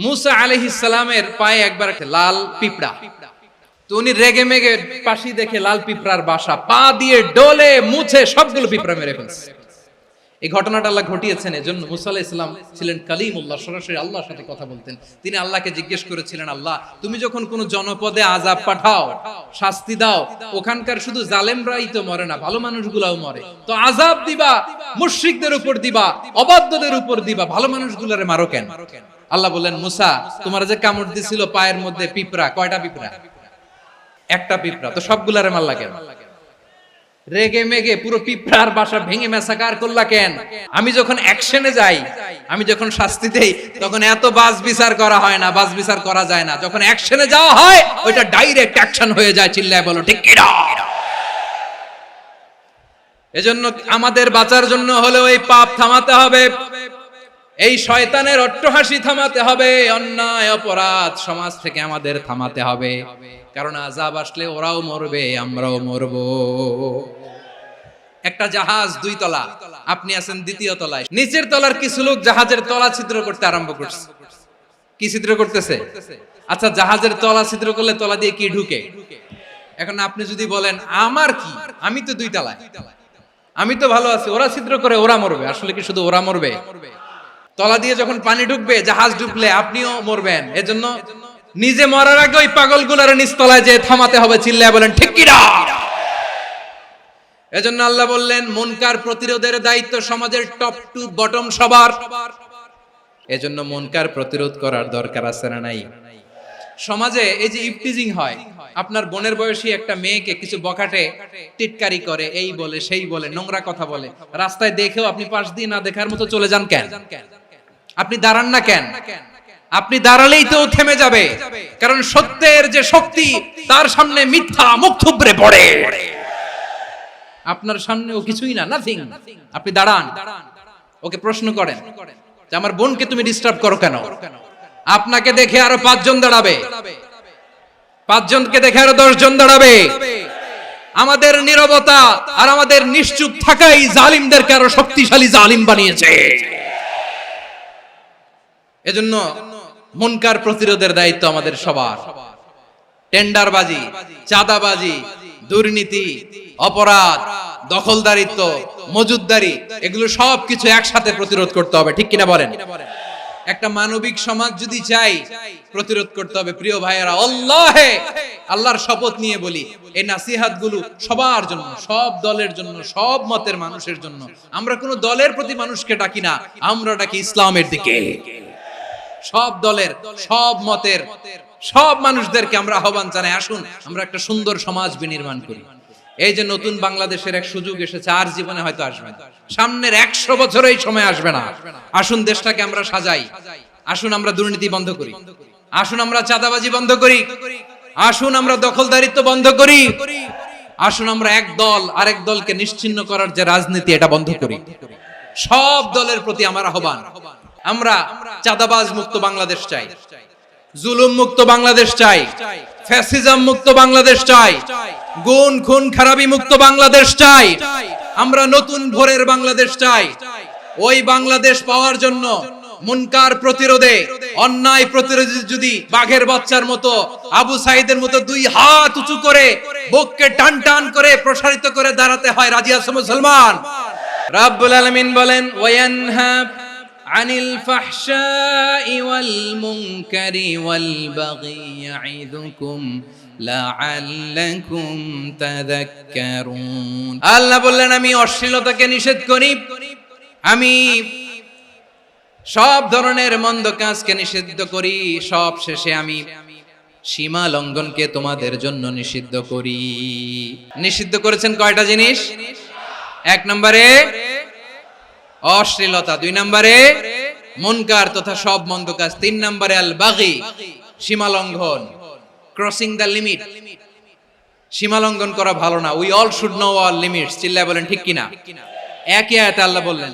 মুসা আলাইহিস সালামের পায়ে একবার লাল পিঁপড়া, তো উনি রেগে মেগে পাশি দেখে লাল পিঁপড়ার বাসা, পা দিয়ে ডলে মুছে সবগুলো পিঁপড়া মেরে ফেলছে। এই ঘটনাটা আল্লাহ ঘটিয়েছেন এজন্য মুসা আলাইহিস সালাম ছিলেন কালিমুল্লাহ, সরাসরি আল্লাহর সাথে কথা বলতেন। তিনি আল্লাহকে জিজ্ঞেস করেছিলেন, আল্লাহ তুমি যখন কোন জনপদে আযাব পাঠাও, শাস্তি দাও, ওখানকার শুধু জালেমরাই তো মরে না, ভালো মানুষগুলাও মরে, তো আযাব দিবা মুশরিকদের উপর দিবা, অবাধ্যদের উপর দিবা, ভালো মানুষগুলোরে মারো কেন? আল্লাহ বললেন, মুসা তোমার যে কামড় দিছিল পায়ের মধ্যে পিঁপড়া, কয়টা পিঁপড়া? একটা পিঁপড়া, তো সবগুলারে মারলা কেন? রেগে মেগে পুরো পিঁপড়ার বাসা ভেঙে মেসাকার করলা কেন? আমি যখন অ্যাকশনে যাই, আমি যখন শাস্তি দেই, তখন এত বাস বিচার করা হয় না, বাস বিচার করা যায় না। যখন অ্যাকশনে যাওয়া হয় ওইটা ডাইরেক্ট অ্যাকশন হয়ে যায়। চিল্লায় বলো ঠিক কি না? এজন্য আমাদের বাঁচার জন্য হলেও এই পাপ থামাতে হবে, এই শয়তানের অট্টহাসি থামাতে হবে, অন্যায় অপরাধ সমাজ থেকে আমাদের থামাতে হবে। কারণ আযাব আসলে ওরাও মরবে, আমরাও মরব। একটা জাহাজ 2 তলা, আপনি আছেন 2য় তলায়, নিচের তলার কিছু লোক জাহাজের তলা ছিদ্র করতে আরম্ভ করছে। কি ছিদ্র করতেছে? আচ্ছা, জাহাজের তলা ছিদ্র করলে তলা দিয়ে কি ঢুকে? এখন আপনি যদি বলেন আমার কি, আমি তো 2 তলায়, আমি তো ভালো আছি, ওরা ছিদ্র করে ওরা মরবে। আসলে কি শুধু ওরা মরবে? তলা দিয়ে যখন পানি ঢুকবে, জাহাজ ঢুকলে আপনিও মরবেন। এজন্য নিজে মরার আগে ওই পাগলগুলোর নিচতলায় যে থামাতে হবে। চিল্লায় বলেন ঠিক কি না? এজন্য আল্লাহ বললেন মুনকার প্রতিরোধের দায়িত্ব সমাজের টপ টু বটম সবার। এজন্য মুনকার প্রতিরোধ করার দরকার আছে না নাই? সমাজে এই যে ইফটিজিং হয়, আপনার বোনের বয়সী একটা মেয়েকে কিছু বখাটে টিটকারি করে, এই বলে সেই বলে, নোংরা কথা বলে, রাস্তায় দেখেও আপনি পাশ দিয়ে না দেখার মতো চলে যান কেন? আপনি দাঁড়ান না কেন? আপনি দাঁড়ালেই তো থেমে যাবে, কারণ সত্যের যে শক্তি তার সামনে মিথ্যা মুখ থুবড়ে পড়ে। আপনার সামনে ও কিছুই না, নাথিং। আপনি দাঁড়ান, ওকে প্রশ্ন করেন যে আমার বোনকে তুমি ডিস্টার্ব করো কেন? আপনাকে দেখে আরো 5 জন দাঁড়াবে, 5 জনকে দেখে আরো 10 জন দাঁড়াবে। আমাদের নীরবতা আর আমাদের নিশ্চুপ থাকাই জালিমদেরকে আরো শক্তিশালী জালিম বানিয়েছে। এজন্য মুনকার প্রতিরোধের দায়িত্ব আমাদের সবার। টেন্ডারবাজি, চাঁদাবাজি, দুর্নীতি, অপরাধ, দখলদারিত্ব, মজুদদারি, এগুলো সবকিছু একসাথে প্রতিরোধ করতে হবে। ঠিক কিনা বলেন? একটা মানবিক সমাজ যদি চাই, প্রতিরোধ করতে হবে। প্রিয় ভাইয়েরা, আল্লাহর শপথ নিয়ে বলি, এই নাসিহাত গুলো সবার জন্য, সব দলের জন্য, সব মতের মানুষের জন্য। আমরা কোনো দলের প্রতি মানুষকে ডাকি না, আমরা ডাকি ইসলামের দিকে। সব দলের, সব মতের, সব মানুষদেরকে আমরা আহ্বান জানাই, আসুন আমরা একটা সুন্দর সমাজ বিনির্মাণ করি। এই যে নতুন বাংলাদেশের এক সুযোগ এসেছে, আর জীবনে হয়তো আসবে না, সামনের 100 বছর এই সময় আসবে না। আসুন দেশটাকে আমরা সাজাই, আসুন আমরা দুর্নীতি বন্ধ করি, আসুন আমরা চাঁদাবাজি বন্ধ করি, আসুন আমরা দখলদারিত্ব বন্ধ করি, আসুন আমরা এক দল আরেক দলকে নিশ্চিহ্ন করার যে রাজনীতি, এটা বন্ধ করি। সব দলের প্রতি আমার আহ্বান, আমরা চাঁদাবাজ মুক্ত বাংলাদেশ চাই, জুলুম মুক্ত বাংলাদেশ চাই, ফ্যাসিজম মুক্ত বাংলাদেশ চাই, গুণ খুন খারাপি মুক্ত বাংলাদেশ চাই, আমরা নতুন ভোরের বাংলাদেশ চাই। ওই বাংলাদেশ পাওয়ার জন্য মুনকার প্রতিরোধে, অন্যায় প্রতিরোধে যদি বাঘের বাচ্চার মতো, আবু সাইদের মতো দুই হাত উঁচু করে বুককে টান টান করে প্রসারিত করে দাঁড়াতে হয়, রাজি আছো মুসলমান? রাব্বুল আলামিন বলেন ওয়ায়ানহা আনিল ফাহশাই ওয়াল মুনকারি ওয়াল বাগি ইয়াইদুকুম লাআল্লাকুম তাযাক্কারুন। আল্লাহ বললেন আমি অশ্লীলতাকে নিষেধ করি, আমি সব ধরনের মন্দ কাজকে নিষিদ্ধ করি, সব শেষে আমি সীমা লঙ্ঘনকে তোমাদের জন্য নিষিদ্ধ করি। নিষিদ্ধ করেছেন কয়টা জিনিস? এক নম্বরে অশ্লীলতা, দুই নম্বরে মুনকার তথা সব মন্দ কাজ, তিন নম্বরে আল বাগি সীমা লঙ্ঘন, ক্রসিং দ্য লিমিট। সীমা লঙ্ঘন করা ভালো না। We all should know our limits. চিল্লায় বলেন ঠিক কিনা? একই আয়াতে আল্লাহ বললেন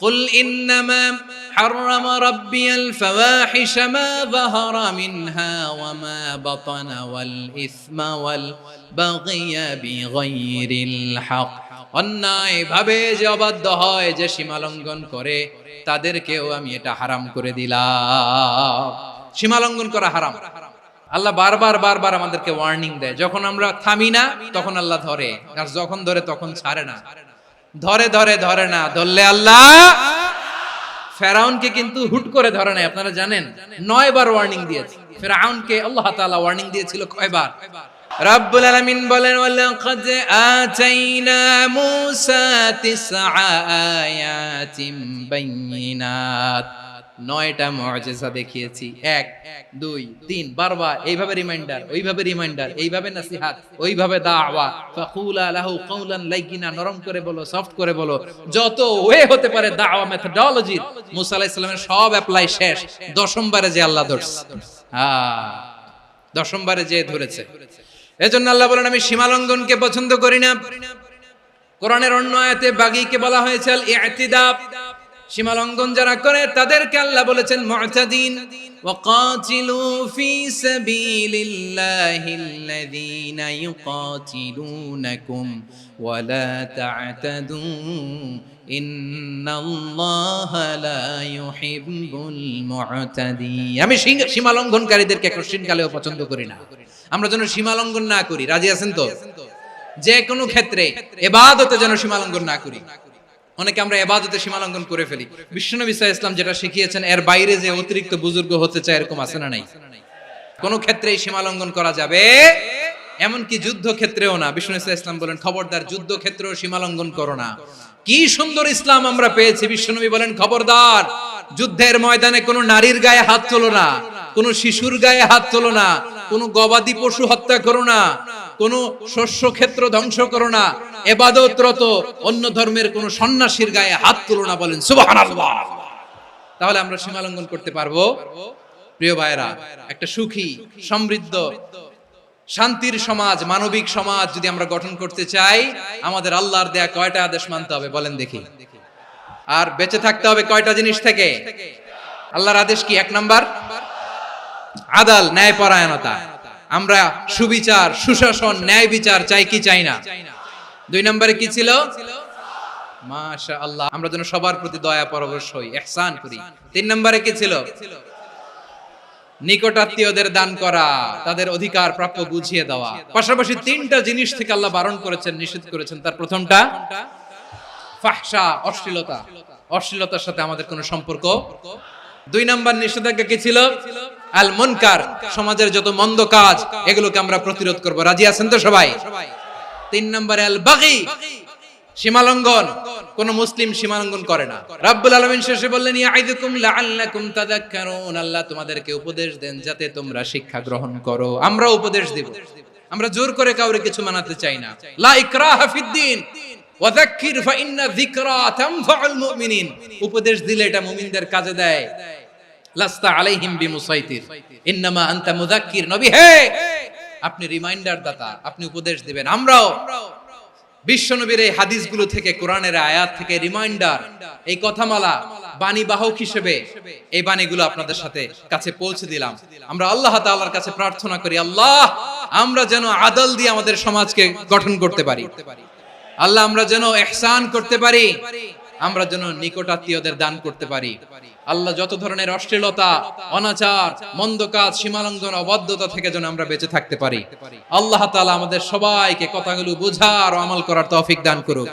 কুল ইন্নামা حرم ربي الفواحش ما ظهر منها وما بطن والإثم والبغي بغير الحق। অন্যায় ভাবে যে অবাধ্য হয়, যে সীমা লঙ্ঘন করে, তাদেরকেও আমি এটা হারাম করে দিলাম। সীমা লঙ্ঘন করা হারাম। আল্লাহ বারবার বারবার আমাদেরকে ওয়ার্নিং দেয়। যখন আমরা থামি না তখন আল্লাহ ধরে, আর যখন ধরে তখন ছাড়ে না। ধরে ধরে ধরে না, ধরলে আল্লাহ ফেরাউনকে কিন্তু হুট করে ধরে নাই। আপনারা জানেন 9 বার ওয়ার্নিং দিয়েছে ফেরাউনকে। আল্লাহ তাআলা ওয়ার্নিং দিয়েছিল কয়বার? রাব্বুল আলামিন বলেন ওয়ালাকাদ আতাইনা মূসা 9 আয়াতিন বাইয়িনাত। 9টা মুআজিজা দেখিয়েছি। 1 2 3 বারবার এইভাবে রিমাইন্ডার, ওইভাবে রিমাইন্ডার, এইভাবে নসিহত, ওইভাবে দাওয়া। ফাকুলা লাহু কাওলান লাইয়িনা, নরম করে বলো, সফট করে বলো, যত ওয়ে হতে পারে দাওয়া মেথডোলজি। মুসা আলাইহিস সালামের সব অ্যাপ্লাই শেষ। 10ম বারে যে আল্লাহ ধরছে, 10ম বারে যে ধরেছে। এজন্য আল্লাহ বলেন আমি সীমা লঙ্ঘনকে পছন্দ করি না। কোরআনের অন্য আয়াতে বাগীকে বলা হয়েছে আল ইতিদা। সীমা লঙ্ঘন যারা করে তাদেরকে আল্লাহ বলেছেন মুতাদিন। ওয়াকাতিলু ফি সাবিলিল্লাহিল্লাযীনা ইউকাতিলুনাকুম ওয়ালা তা'তাদু ইন্নাল্লাহা লা ইউহিব্বুল মুতাদিন। আমি সীমা লঙ্ঘনকারীদেরকে কোশ্চিন কালেও পছন্দ করি না। আমরা যেন সীমা লঙ্ঘন না করি। রাজি আছেন তো? যে কোনো ক্ষেত্রে ইবাদতে যেন সীমা লঙ্ঘন না করি। অনেকে আমরা ইবাদতে সীমা লঙ্ঘন করে ফেলি। বিশ্বনবী সাল্লাল্লাহু আলাইহি ওয়াসাল্লাম যেটা শিখিয়েছেন এর বাইরে যে অতিরিক্ত বুজুর্গ হতে চায়, এরকম আছে না নাই? কোন ক্ষেত্রেই সীমা লঙ্ঘন করা যাবে, এমনকি যুদ্ধ ক্ষেত্রেও না। বিশ্বনবী সাল্লাল্লাহু আলাইহি ওয়াসাল্লাম বলেন খবরদার যুদ্ধ ক্ষেত্রেও সীমা লঙ্ঘন করো না। কি সুন্দর ইসলাম আমরা পেয়েছি। বিশ্বনবী বলেন খবরদার যুদ্ধের ময়দানে কোনো নারীর গায়ে হাত তোলো না, কোনো শিশুর গায়ে হাত তোলো না, কোনো গবাদি পশু হত্যা করো না, কোন শস্য ক্ষেত্র ধ্বংস করো না, ইবাদতরত অন্য ধর্মের কোন সন্ন্যাসীর গায়ে হাত তুলো না। বলেন সুবহানাল্লাহ। তাহলে আমরা সীমা লঙ্ঘন করতে পারবো? প্রিয় ভাইরা, একটা সুখী, সমৃদ্ধ, শান্তির সমাজ, মানবিক সমাজ যদি আমরা গঠন করতে চাই, আমাদের আল্লাহর দেয়া কয়টা আদেশ মানতে হবে বলেন দেখি? আর বেঁচে থাকতে হবে কয়টা জিনিস থেকে? আল্লাহর আদেশ কি? 1 নাম্বার আদাল, ন্যায়পরায়ণতা। আমরা সুবিচার, সুশাসন, ন্যায় বিচার চাই কি চাই না? 2 নম্বরে কি ছিল? মাশাআল্লাহ, আমরা যেন সবার প্রতি দয়া পরবশ হই, ইহসান করি। 3 নম্বরে কি ছিল? নিকটাত্মীয়দের দান করা, তাদের অধিকার প্রাপ্য বুঝিয়ে দেওয়া। পাশাপাশি 3টা জিনিস থেকে আল্লাহ বারণ করেছেন, নিষেধ করেছেন। তার প্রথমটা ফাহশা, অশ্লীলতা। অশ্লীলতার সাথে আমাদের কোনো সম্পর্ক। 2 নম্বর নিষেধাজ্ঞা কি ছিল? আল মুনকার, সমাজের যত মন্দ কাজ এগুলোকে আমরা প্রতিরোধ করব। রাজি আছেন তো সবাই? 3 নম্বরে আল বাগী, সীমালঙ্ঘন। কোন মুসলিম সীমালঙ্ঘন করে না। রাব্বুল আলামিন শেষে বললেন ইয়াইদুকুম লাআল্লাকুম তাযাক্কারুন। আল্লাহ তোমাদেরকে উপদেশ দেন যাতে তোমরা শিক্ষা গ্রহণ করো। আমরা উপদেশ দেব, আমরা জোর করে কাউরে কিছু মানাতে চাই না। লা ইকরাহা ফিদ্দিন ওয়াযাক্কির ফাইন্না যিকরা তানফাউল মুমিনিন। উপদেশ দিলে এটা মুমিনদের কাজে দেয়। লাস্তা আলাইহিম বিমুসাইতির ইন্নামা আনতা মুযাক্কির। নবী হে, আপনি রিমাইন্ডার দাতা, আপনি উপদেশ দিবেন। আমরাও বিশ্বনবীর এই হাদিসগুলো থেকে, কোরআনের আয়াত থেকে রিমাইন্ডার, এই কথামালা বাণী বাহক হিসেবে এই বাণীগুলো আপনাদের সাথে কাছে পৌঁছে দিলাম। আমরা আল্লাহ তাআলার কাছে প্রার্থনা করি, আল্লাহ আমরা যেন আদল দিয়ে আমাদের সমাজকে গঠন করতে পারি। আল্লাহ আমরা যেন ইহসান করতে পারি। আমরা যেন নিকটাত্মীয়দের দান করতে পারি। আল্লাহ যত ধরনের অশ্লীলতা, অনাচার, মন্দ কাজ, সীমালঙ্ঘন, অবাধ্যতা থেকে যেন আমরা বেঁচে থাকতে পারি। আল্লাহ তাআলা আমাদের সবাইকে কথাগুলো বোঝার ও আমল করার তৌফিক দান করুক।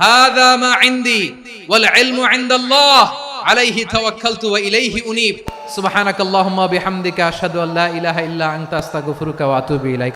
হাযা মা ইনদি ওয়াল ইলমু ইনদাল্লাহ আলাইহি তাওয়াক্কালতু ওয়া ইলাইহি উনীব। সুবহানাকাল্লাহুম্মা বিহামদিকা আশহাদু আল্লা ইলাহা ইল্লা আনতা আস্তাগফিরুকা ওয়া আতুবু ইলাইক।